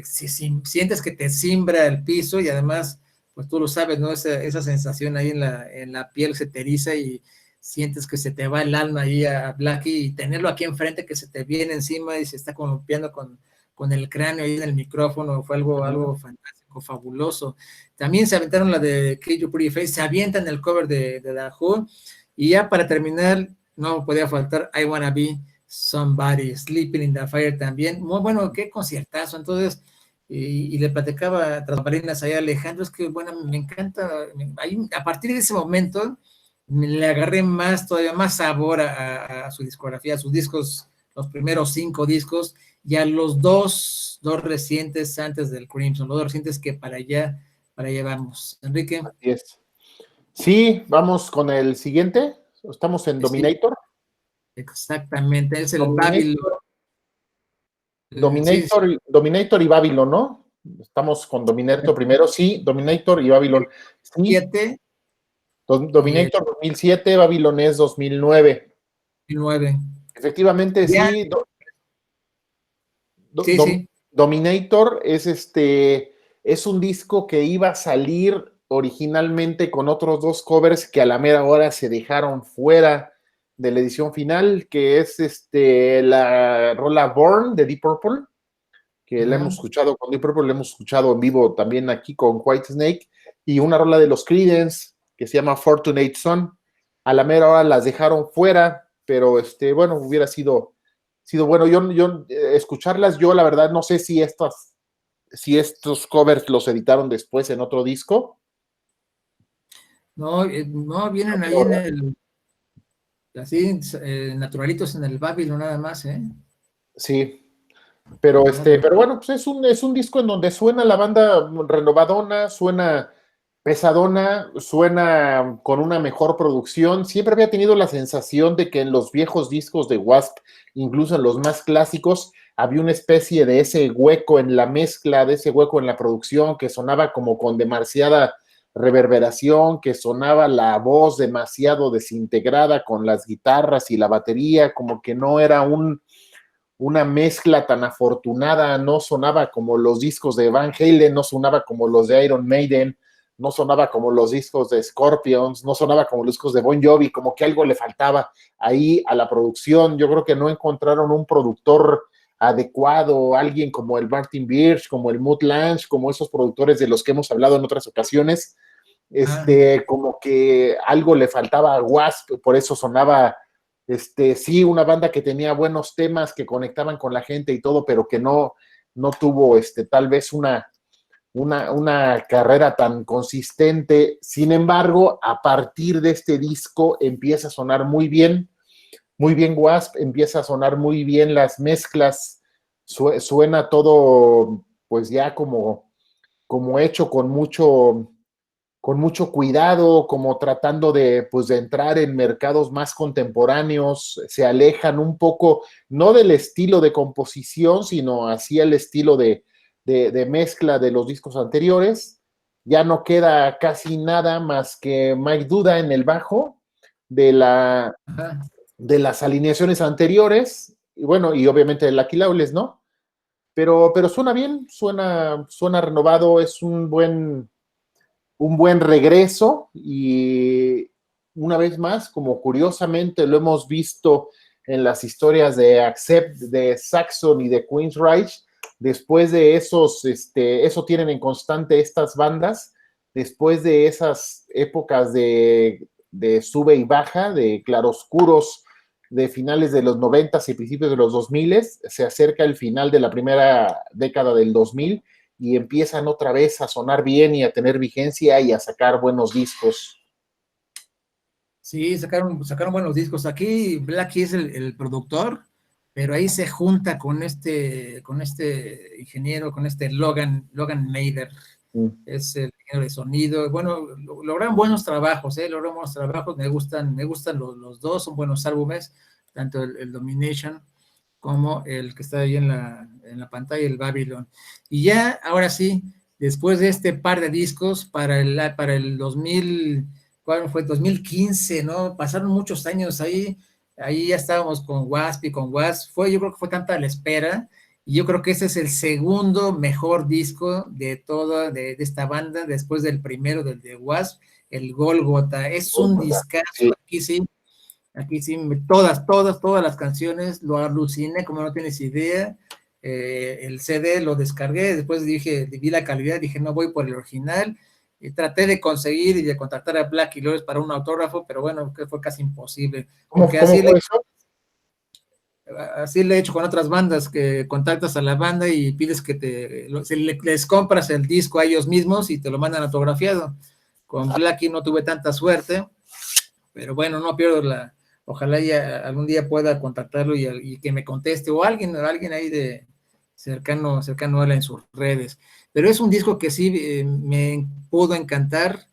si sientes que te simbra el piso y además, pues tú lo sabes, ¿no? Esa sensación ahí en la piel se te eriza y sientes que se te va el alma ahí a Blackie y tenerlo aquí enfrente que se te viene encima y se está columpiando con el cráneo ahí en el micrófono, fue Ujú. algo fantástico, fabuloso. También se aventaron la de Kill You Pretty Face, se avientan el cover de The Who, y ya para terminar, no podía faltar I Wanna Be Somebody, Sleeping in the Fire también, muy bueno, qué conciertazo. Entonces, y le platicaba tras bambalinas ahí a Alejandro, es que bueno, me encanta, a partir de ese momento le agarré todavía más sabor a su discografía, a sus discos, los primeros 5 discos, y a los dos recientes antes del Crimson, los dos recientes que para allá vamos. Enrique, Así es. Sí, vamos con el siguiente. Estamos en sí, Dominator. exactamente, es el Babylon. Dominator, Sí, sí, Dominator y Babylon, ¿no? Estamos con Dominator primero, sí, Dominator y Babylon. Sí, 7 y el Dominator 2007, Babylon es 2009. 9. Efectivamente, Ya, sí, sí, sí. Dominator es un disco que iba a salir originalmente con otros dos covers que a la mera hora se dejaron fuera de la edición final, que es la rola Born de Deep Purple, que la hemos Ajá. escuchado con Deep Purple, la hemos escuchado en vivo también aquí con Whitesnake, y una rola de los Creedence que se llama Fortunate Son. A la mera hora las dejaron fuera, pero bueno, hubiera sido bueno. Yo escucharlas, yo la verdad no sé si estos covers los editaron después en otro disco. No, no, vienen ahí en el, así, naturalitos en el Babylon nada más, ¿eh? Sí, pero No, pero pero bueno, pues es un disco en donde suena la banda renovadona, suena pesadona, suena con una mejor producción. Siempre había tenido la sensación de que en los viejos discos de Wasp, incluso en los más clásicos, había una especie de ese hueco en la mezcla, de ese hueco en la producción, que sonaba como con demasiada reverberación, que sonaba la voz demasiado desintegrada con las guitarras y la batería, como que no era una mezcla tan afortunada, no sonaba como los discos de Van Halen, no sonaba como los de Iron Maiden, no sonaba como los discos de Scorpions, no sonaba como los discos de Bon Jovi, como que algo le faltaba ahí a la producción. Yo creo que no encontraron un productor adecuado, alguien como el Martin Birch, como el Mutt Lange, como esos productores de los que hemos hablado en otras ocasiones. ah, Como que algo le faltaba a Wasp, por eso sonaba sí, una banda que tenía buenos temas, que conectaban con la gente y todo, pero que no tuvo tal vez una carrera tan consistente. Sin embargo, a partir de este disco empieza a sonar muy bien Wasp, empieza a sonar muy bien las mezclas, suena todo pues ya como hecho con mucho cuidado, como tratando pues, de entrar en mercados más contemporáneos, se alejan un poco, no del estilo de composición, sino hacia el estilo de mezcla de los discos anteriores. Ya no queda casi nada más que Mike Duda en el bajo de, la, ajá. de las alineaciones anteriores, y bueno, y obviamente el Lucky Lawless, ¿no? Pero suena bien, suena renovado, es un buen regreso y una vez más, como curiosamente lo hemos visto en las historias de Accept, de Saxon y de Queensryche. Después de esos, eso tienen en constante estas bandas, después de esas épocas de sube y baja, de claroscuros de finales de los 90s y principios de los 2000s, se acerca el final de la primera década del 2000 y empiezan otra vez a sonar bien y a tener vigencia y a sacar buenos discos. Sí, sacaron buenos discos. Aquí Blackie es el productor, pero ahí se junta con este ingeniero, con este Logan Mader, es el ingeniero de sonido. Bueno, lograron buenos trabajos, me gustan los dos, son buenos álbumes, tanto el Domination como el que está ahí en la pantalla, el Babylon. Y ya, ahora sí, después de este par de discos, para el 2000, ¿cuál fue? 2015, ¿no? Pasaron muchos años ahí ya estábamos con Wasp y con Wasp, yo creo que fue tanta la espera, y yo creo que este es el segundo mejor disco de esta banda, después del primero, del de Wasp, el Golgotha. Es un discazo, aquí sí, todas las canciones, lo aluciné como no tienes idea. El CD lo descargué, después vi la calidad, dije no voy por el original, y traté de conseguir y de contactar a Blackie Lawless para un autógrafo, pero bueno, que fue casi imposible. Porque así le he hecho con otras bandas, que contactas a la banda y pides que les compras el disco a ellos mismos y te lo mandan autografiado. Con Blackie no tuve tanta suerte, pero bueno, no pierdo ojalá ya algún día pueda contactarlo y que me conteste, o alguien ahí de cercano a él en sus redes. Pero es un disco que sí me pudo encantar,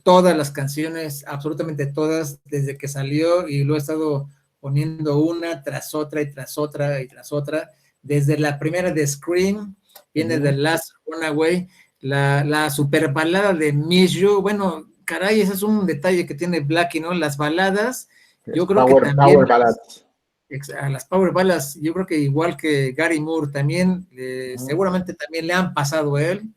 todas las canciones, absolutamente todas, desde que salió, y lo he estado poniendo una tras otra y tras otra y tras otra, desde la primera de Scream, viene The Last Runaway, la super balada de Miss You. Bueno, caray, ese es un detalle que tiene Blackie, ¿no? Las baladas, yo creo que también las Power Ballads, yo creo que igual que Gary Moore también, seguramente también le han pasado a él,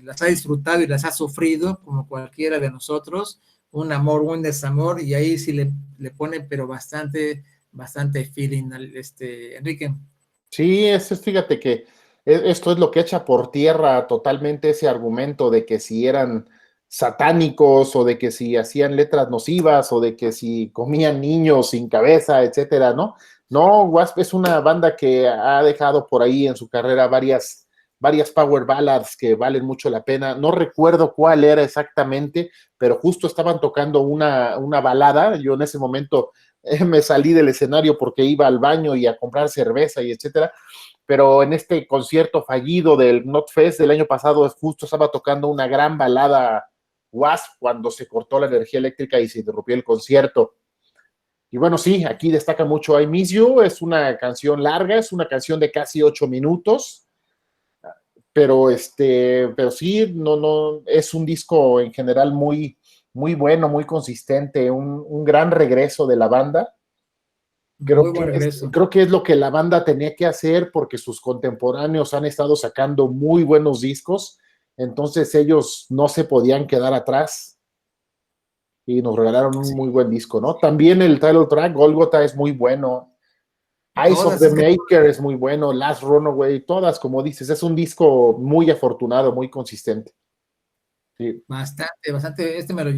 las ha disfrutado y las ha sufrido como cualquiera de nosotros, un amor, un desamor, y ahí sí le pone pero bastante feeling, Enrique. Sí, fíjate que esto es lo que echa por tierra totalmente ese argumento de que si eran satánicos, o de que si hacían letras nocivas, o de que si comían niños sin cabeza, etcétera, ¿no? No, Wasp es una banda que ha dejado por ahí en su carrera varias power ballads que valen mucho la pena. No recuerdo cuál era exactamente, pero justo estaban tocando una balada. Yo en ese momento me salí del escenario porque iba al baño y a comprar cerveza y etcétera, pero en este concierto fallido del Knotfest del año pasado justo estaba tocando una gran balada Wasp cuando se cortó la energía eléctrica y se interrumpió el concierto. Y bueno, sí, aquí destaca mucho I Miss You, es una canción larga, es una canción de casi 8 minutos, pero sí, no, es un disco en general muy bueno, muy consistente, un gran regreso de la banda. Creo que es lo que la banda tenía que hacer, porque sus contemporáneos han estado sacando muy buenos discos, entonces ellos no se podían quedar atrás y nos regalaron un muy buen disco, ¿no? También el title track, Golgotha, es muy bueno, Eyes of the Maker es muy bueno, Last Runaway, todas, como dices, es un disco muy afortunado, muy consistente. Sí. Bastante, me lo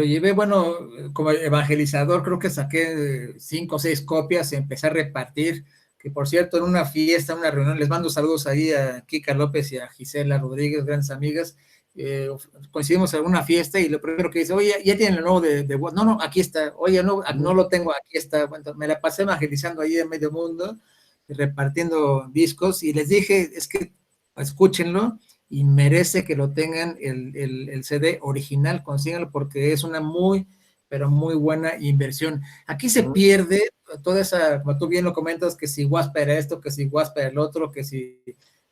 llevé, bueno, como evangelizador, creo que saqué 5 o 6 copias, empecé a repartir, que por cierto, en una fiesta, una reunión, les mando saludos ahí a Kika López y a Gisela Rodríguez, grandes amigas, coincidimos en una fiesta y lo primero que dice, oye, ya tienen el nuevo de no, aquí está, oye, no lo tengo, aquí está. Bueno, me la pasé evangelizando ahí en medio mundo, repartiendo discos, y les dije, es que escúchenlo, y merece que lo tengan el CD original, consíganlo, porque es una muy, pero muy buena inversión. Aquí se pierde toda esa, como tú bien lo comentas, que si Wasp era esto, que si Wasp era el otro, que si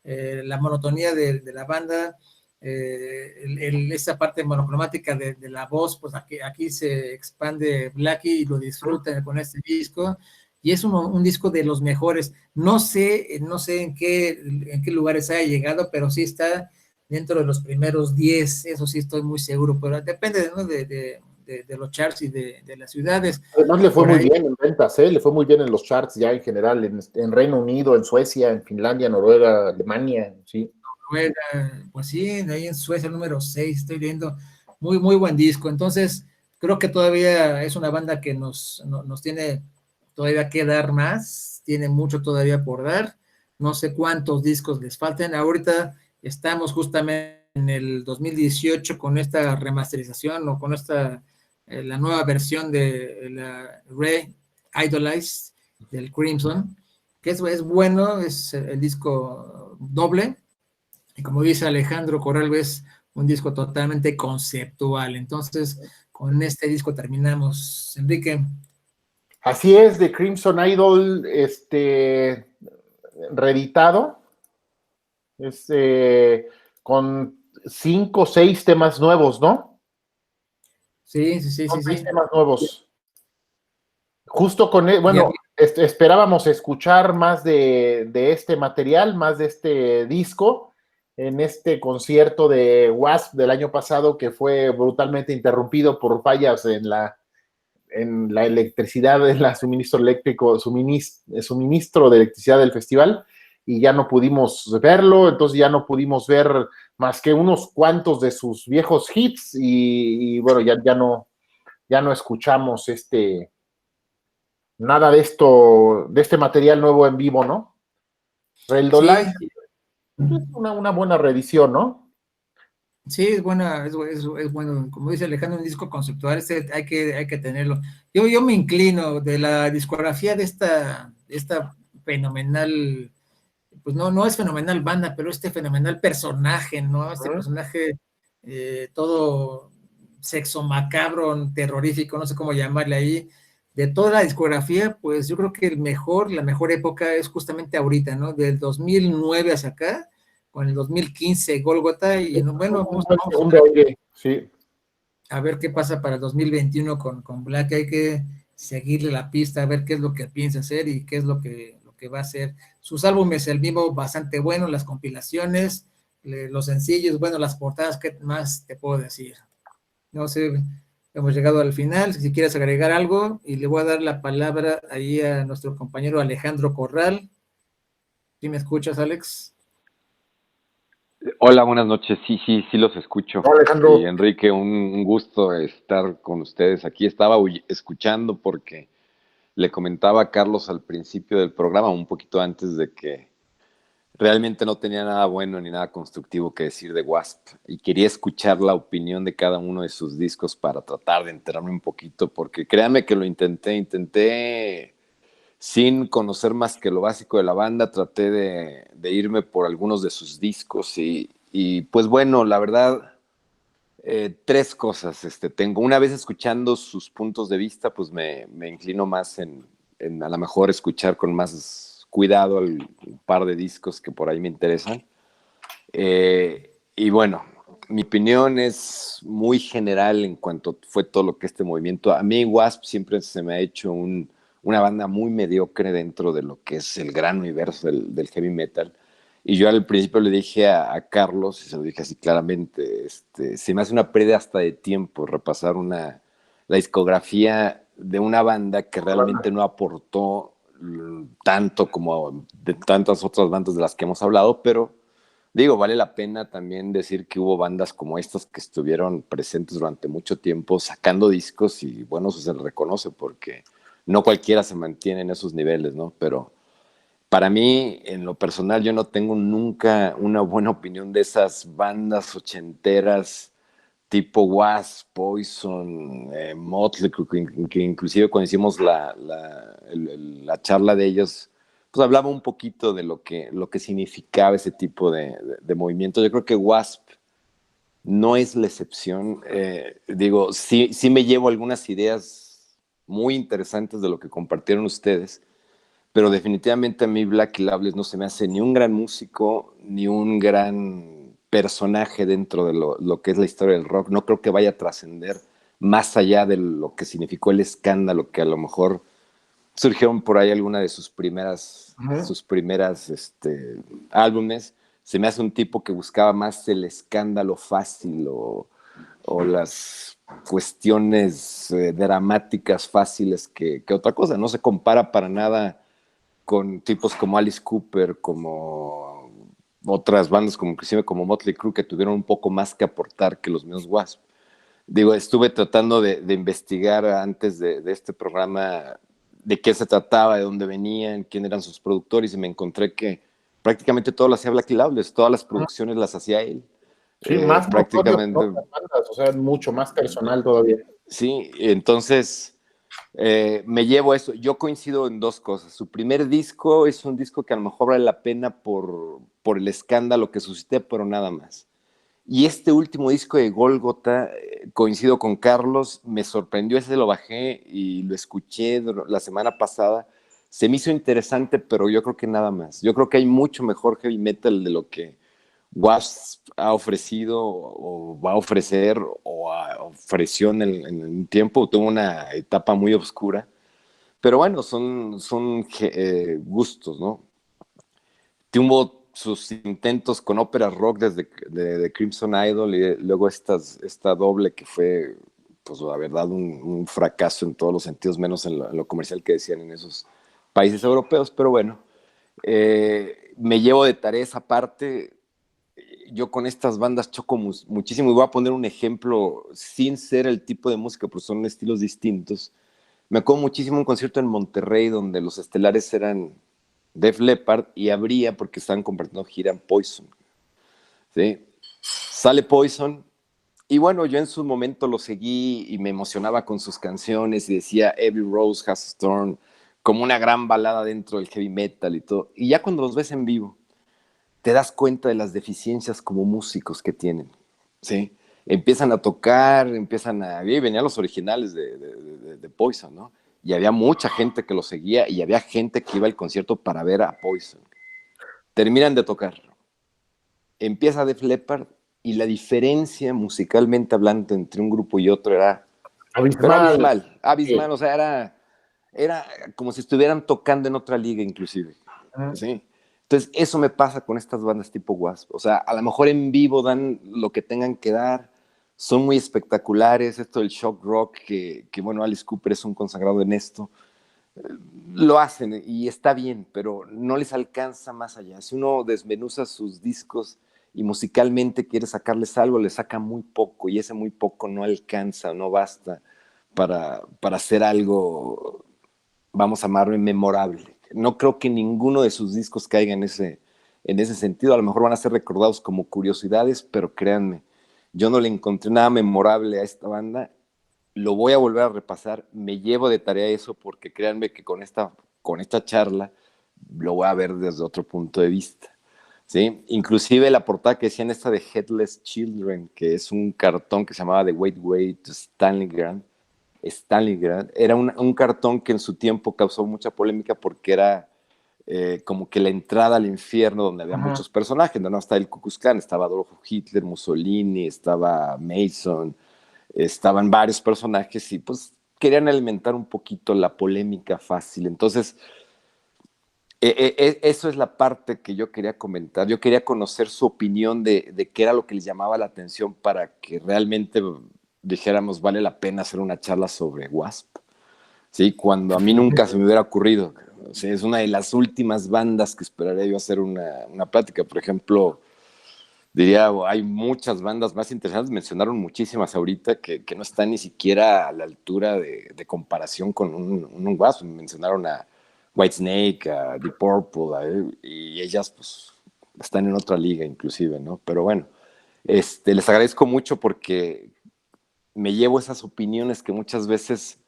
la monotonía de la banda, esa parte monocromática de la voz, pues aquí se expande Blackie y lo disfrutan con este disco, y es un disco de los mejores. No sé en qué lugares haya llegado, pero sí está dentro de los primeros 10, eso sí estoy muy seguro, pero depende, ¿no? de de los charts y de las ciudades. Además le fue Por muy ahí, bien en ventas, le fue muy bien en los charts ya en general, en Reino Unido, en Suecia, en Finlandia, Noruega, Alemania, sí. Noruega, pues sí, ahí en Suecia, el número 6 estoy viendo, muy, muy buen disco. Entonces, creo que todavía es una banda que nos tiene todavía que dar más, tiene mucho todavía por dar. No sé cuántos discos les falten. Ahorita estamos justamente en el 2018 con esta remasterización o con esta, la nueva versión de la Re-Idolized del Crimson, que es bueno, es el disco doble, y como dice Alejandro Corral, es un disco totalmente conceptual. Entonces, con este disco terminamos. Enrique. Así es, de Crimson Idol, reeditado, con 5 o 6 temas nuevos, ¿no? Sí. Son 6 temas nuevos. Justo con, bueno, Ya. esperábamos escuchar más de este material, más de este disco, en este concierto de Wasp del año pasado, que fue brutalmente interrumpido por fallas en la electricidad, en la suministro eléctrico, suministro de electricidad del festival, y ya no pudimos verlo, entonces ya no pudimos ver más que unos cuantos de sus viejos hits, y bueno, ya no escuchamos nada de esto, de este material nuevo en vivo, ¿no? Reldolai Sí, es una buena reedición, ¿no? sí, es buena, es bueno, como dice Alejandro, un disco conceptual, hay que tenerlo. Yo me inclino de la discografía de esta fenomenal, pues no es fenomenal banda, pero este fenomenal personaje, ¿no? Este personaje todo sexo macabro, terrorífico, no sé cómo llamarle ahí, de toda la discografía, pues yo creo que la mejor época es justamente ahorita, ¿no? Del 2009 hacia acá, con el 2015 Gólgota, y bueno, vamos Sí. a ver qué pasa para el 2021 con Black. Hay que seguirle la pista, a ver qué es lo que piensa hacer y qué es lo que va a hacer. Sus álbumes, el vivo, bastante bueno, las compilaciones, los sencillos, bueno, las portadas, ¿qué más te puedo decir? No sé, hemos llegado al final, si quieres agregar algo, y le voy a dar la palabra ahí a nuestro compañero Alejandro Corral. ¿Sí me escuchas, Alex? Hola, buenas noches. Sí los escucho. Hola, Y Alejandro. Enrique, un gusto estar con ustedes. Aquí estaba escuchando porque le comentaba a Carlos al principio del programa, un poquito antes de que realmente no tenía nada bueno ni nada constructivo que decir de Wasp. Y quería escuchar la opinión de cada uno de sus discos para tratar de enterarme un poquito, porque créanme que lo intenté sin conocer más que lo básico de la banda, traté de irme por algunos de sus discos y pues bueno, la verdad, tres cosas. Tengo una vez escuchando sus puntos de vista, pues me inclino más en a lo mejor escuchar con más cuidado un par de discos que por ahí me interesan. Y bueno, mi opinión es muy general en cuanto fue todo lo que este movimiento. A mí Wasp siempre se me ha hecho una banda muy mediocre dentro de lo que es el gran universo del heavy metal. Y yo al principio le dije a Carlos, y se lo dije así claramente, se me hace una pérdida hasta de tiempo repasar la discografía de una banda que realmente no aportó tanto como de tantas otras bandas de las que hemos hablado, pero digo, vale la pena también decir que hubo bandas como estas que estuvieron presentes durante mucho tiempo sacando discos y bueno, eso se le reconoce porque no cualquiera se mantiene en esos niveles, ¿no? Pero para mí, en lo personal, yo no tengo nunca una buena opinión de esas bandas ochenteras tipo Wasp, Poison, Motley, que inclusive cuando hicimos la charla de ellos, pues hablaba un poquito de lo que significaba ese tipo de movimiento. Yo creo que Wasp no es la excepción. Digo, sí me llevo algunas ideas muy interesantes de lo que compartieron ustedes, pero definitivamente a mí Black Label no se me hace ni un gran músico, ni un gran personaje dentro de lo que es la historia del rock. No creo que vaya a trascender más allá de lo que significó el escándalo, que a lo mejor surgieron por ahí alguna de sus primeras álbumes. Se me hace un tipo que buscaba más el escándalo fácil o las cuestiones dramáticas fáciles que otra cosa. No se compara para nada con tipos como Alice Cooper, como otras bandas, como inclusive como Motley Crue, que tuvieron un poco más que aportar que los mismos Wasp. Digo, estuve tratando de investigar antes de este programa de qué se trataba, de dónde venían, quién eran sus productores, y me encontré que prácticamente todo lo hacía Blackie Lawless, todas las producciones las hacía él. Sí, más notorio que Prácticamente. otras bandas, o sea, mucho más personal todavía. Sí, entonces me llevo eso. Yo coincido en dos cosas. Su primer disco es un disco que a lo mejor vale la pena por el escándalo que suscité, pero nada más. Y este último disco de Gólgota, coincido con Carlos, me sorprendió, ese lo bajé y lo escuché la semana pasada. Se me hizo interesante, pero yo creo que nada más. Yo creo que hay mucho mejor heavy metal de lo que Wasp ha ofrecido o va a ofrecer o ofreció en un tiempo. Tuvo una etapa muy oscura. Pero bueno, son gustos, ¿no? Tuvo sus intentos con ópera rock desde de Crimson Idol y luego esta doble que fue, pues la verdad, un fracaso en todos los sentidos, menos en lo comercial que decían en esos países europeos. Pero bueno, me llevo de tarea esa parte. Yo con estas bandas choco muchísimo y voy a poner un ejemplo sin ser el tipo de música, pero son estilos distintos. Me acuerdo muchísimo un concierto en Monterrey donde los estelares eran Def Leppard y abría porque estaban compartiendo gira en Poison. ¿Sí? Sale Poison y bueno, yo en su momento lo seguí y me emocionaba con sus canciones y decía Every Rose Has a Thorn como una gran balada dentro del heavy metal y todo. Y ya cuando los ves en vivo, te das cuenta de las deficiencias como músicos que tienen. ¿Sí? Empiezan a tocar, y venían los originales de Poison, ¿no? Y había mucha gente que lo seguía y había gente que iba al concierto para ver a Poison. Terminan de tocar. Empieza Def Leppard y la diferencia musicalmente hablando entre un grupo y otro era Abismal. abismal, o sea, era como si estuvieran tocando en otra liga inclusive. ¿Sí? Entonces, eso me pasa con estas bandas tipo Wasp. O sea, a lo mejor en vivo dan lo que tengan que dar, son muy espectaculares. Esto del shock rock, que bueno, Alice Cooper es un consagrado en esto, lo hacen y está bien, pero no les alcanza más allá. Si uno desmenuza sus discos y musicalmente quiere sacarles algo, le saca muy poco y ese muy poco no alcanza, no basta para hacer algo, vamos a llamarlo, memorable. No creo que ninguno de sus discos caiga en ese sentido. A lo mejor van a ser recordados como curiosidades, pero créanme, yo no le encontré nada memorable a esta banda. Lo voy a volver a repasar, me llevo de tarea eso porque créanme que con esta charla lo voy a ver desde otro punto de vista. ¿Sí? Inclusive la portada que decían esta de Headless Children, que es un cartón que se llamaba The Wait Way to Stalingrad, era un cartón que en su tiempo causó mucha polémica porque era como que la entrada al infierno donde había muchos personajes, ¿no? Estaba el Ku Klux Klan, estaba Adolf Hitler, Mussolini, estaba Mason, estaban varios personajes y pues querían alimentar un poquito la polémica fácil. Entonces, eso es la parte que yo quería comentar. Yo quería conocer su opinión de qué era lo que les llamaba la atención para que realmente dijéramos vale la pena hacer una charla sobre Wasp. ¿Sí? Cuando a mí nunca se me hubiera ocurrido. O sea, es una de las últimas bandas que esperaría yo hacer una plática. Por ejemplo, diría, hay muchas bandas más interesantes, mencionaron muchísimas ahorita que no están ni siquiera a la altura de comparación con un Wasp. Mencionaron a Whitesnake, a Deep Purple, y ellas pues están en otra liga inclusive, ¿no? Pero bueno, les agradezco mucho porque me llevo esas opiniones que muchas veces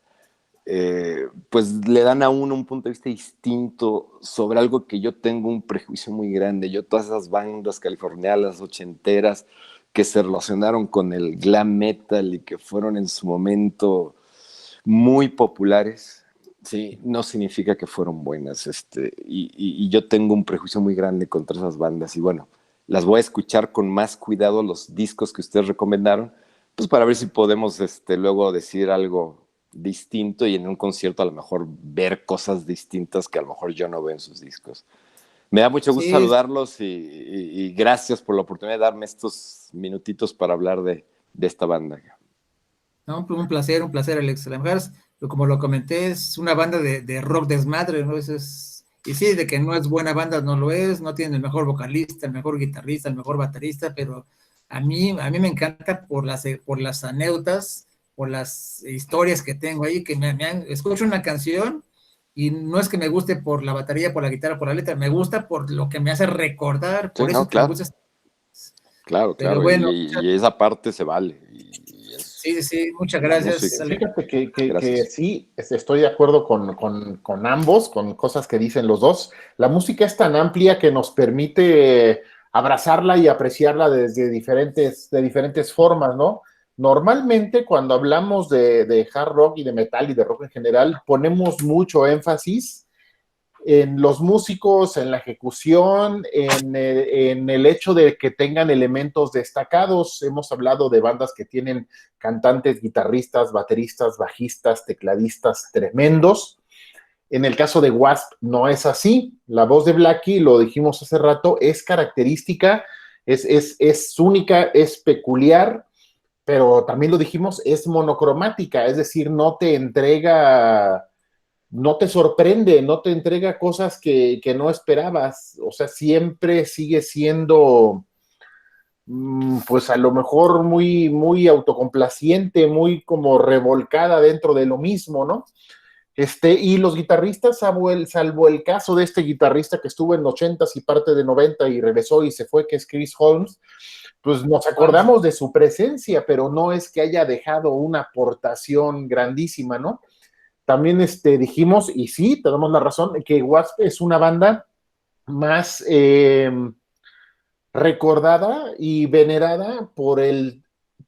pues le dan a uno un punto de vista distinto sobre algo que yo tengo un prejuicio muy grande. Yo todas esas bandas californianas ochenteras que se relacionaron con el glam metal y que fueron en su momento muy populares, ¿sí? No significa que fueron buenas. Y yo tengo un prejuicio muy grande contra esas bandas y bueno, las voy a escuchar con más cuidado los discos que ustedes recomendaron, pues para ver si podemos luego decir algo distinto y en un concierto a lo mejor ver cosas distintas que a lo mejor yo no veo en sus discos. Me da mucho gusto saludarlos y gracias por la oportunidad de darme estos minutitos para hablar de esta banda. No, un placer, Alex. A lo mejor, como lo comenté, es una banda de rock desmadre, ¿no? Y sí, de que no es buena banda, no lo es, no tiene el mejor vocalista, el mejor guitarrista, el mejor baterista, pero a mí me encanta por las anécdotas, por las historias que tengo ahí, que escucho una canción y no es que me guste por la batería, por la guitarra, por la letra, me gusta por lo que me hace recordar, Sí, por eso no, es que me claro. gusta. Claro, Pero claro, bueno, y esa parte se vale. Y sí, sí, muchas la gracias, música. Alex. Fíjate que Gracias. sí, estoy de acuerdo con ambos, con cosas que dicen los dos. La música es tan amplia que nos permite abrazarla y apreciarla de diferentes formas, ¿no? Normalmente cuando hablamos de hard rock y de metal y de rock en general, ponemos mucho énfasis en los músicos, en la ejecución, en el hecho de que tengan elementos destacados. Hemos hablado de bandas que tienen cantantes, guitarristas, bateristas, bajistas, tecladistas tremendos. En el caso de Wasp no es así. La voz de Blackie, lo dijimos hace rato, es característica, es única, es peculiar, pero también lo dijimos, es monocromática, es decir, no te sorprende, no te entrega cosas que no esperabas, o sea, siempre sigue siendo, pues a lo mejor muy autocomplaciente, muy como revolcada dentro de lo mismo, ¿no? Y los guitarristas, salvo el caso de este guitarrista que estuvo en 80s y parte de 90 y regresó y se fue, que es Chris Holmes, pues nos acordamos de su presencia, pero no es que haya dejado una aportación grandísima, ¿no? También dijimos, y sí, tenemos la razón, que Wasp es una banda más recordada y venerada por el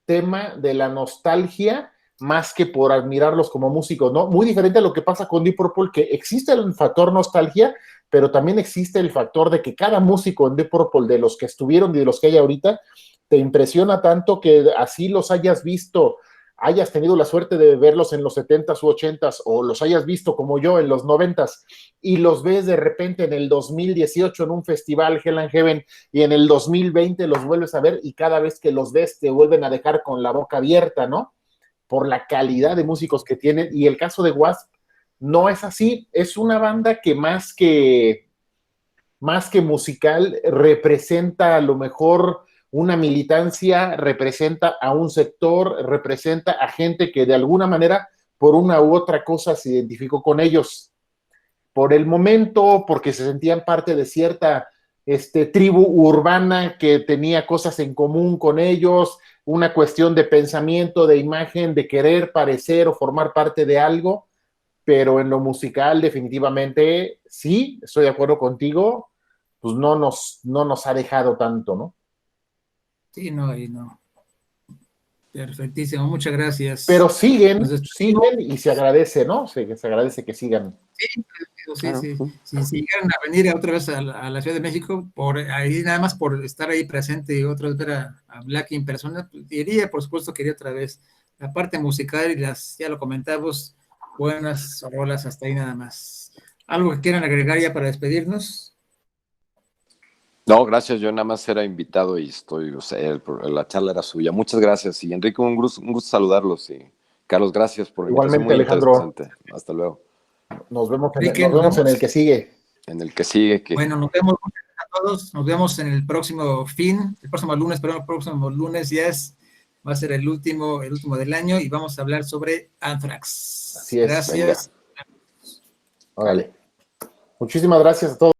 tema de la nostalgia, más que por admirarlos como músicos, ¿no? Muy diferente a lo que pasa con Deep Purple, que existe el factor nostalgia, pero también existe el factor de que cada músico en Deep Purple, de los que estuvieron y de los que hay ahorita, te impresiona tanto que así los hayas visto, hayas tenido la suerte de verlos en los 70s u 80s o los hayas visto como yo en los 90s y los ves de repente en el 2018 en un festival Hell and Heaven y en el 2020 los vuelves a ver y cada vez que los ves te vuelven a dejar con la boca abierta, ¿no? Por la calidad de músicos que tienen. Y el caso de Wasp no es así, es una banda que más que musical representa a lo mejor una militancia, representa a un sector, representa a gente que de alguna manera por una u otra cosa se identificó con ellos por el momento, porque se sentían parte de cierta tribu urbana que tenía cosas en común con ellos, una cuestión de pensamiento, de imagen, de querer parecer o formar parte de algo, pero en lo musical definitivamente sí, estoy de acuerdo contigo, pues no nos ha dejado tanto, ¿no? Sí, no, y no. Perfectísimo, muchas gracias. Pero siguen Nos despedimos. y se agradece, ¿no? Se agradece que sigan. Sí, Claro. sí. Si llegan a venir otra vez a la Ciudad de México, por ahí nada más por estar ahí presente y otra vez ver a Black en persona, pues, iría, por supuesto, que iría otra vez. La parte musical y ya lo comentamos, buenas rolas hasta ahí nada más. ¿Algo que quieran agregar ya para despedirnos? No, gracias, yo nada más era invitado y o sea, la charla era suya. Muchas gracias. Y Enrique, un gusto saludarlos. Y Carlos, gracias por la invitación. Igualmente, Muy Alejandro. interesante. Hasta luego. Nos vemos Enrique, en el que sigue. En el que sigue. Bueno, nos vemos a todos. Nos vemos en el próximo lunes, pero el próximo lunes va a ser el último del año y vamos a hablar sobre Anthrax. Así es. Gracias. Órale. Muchísimas gracias a todos.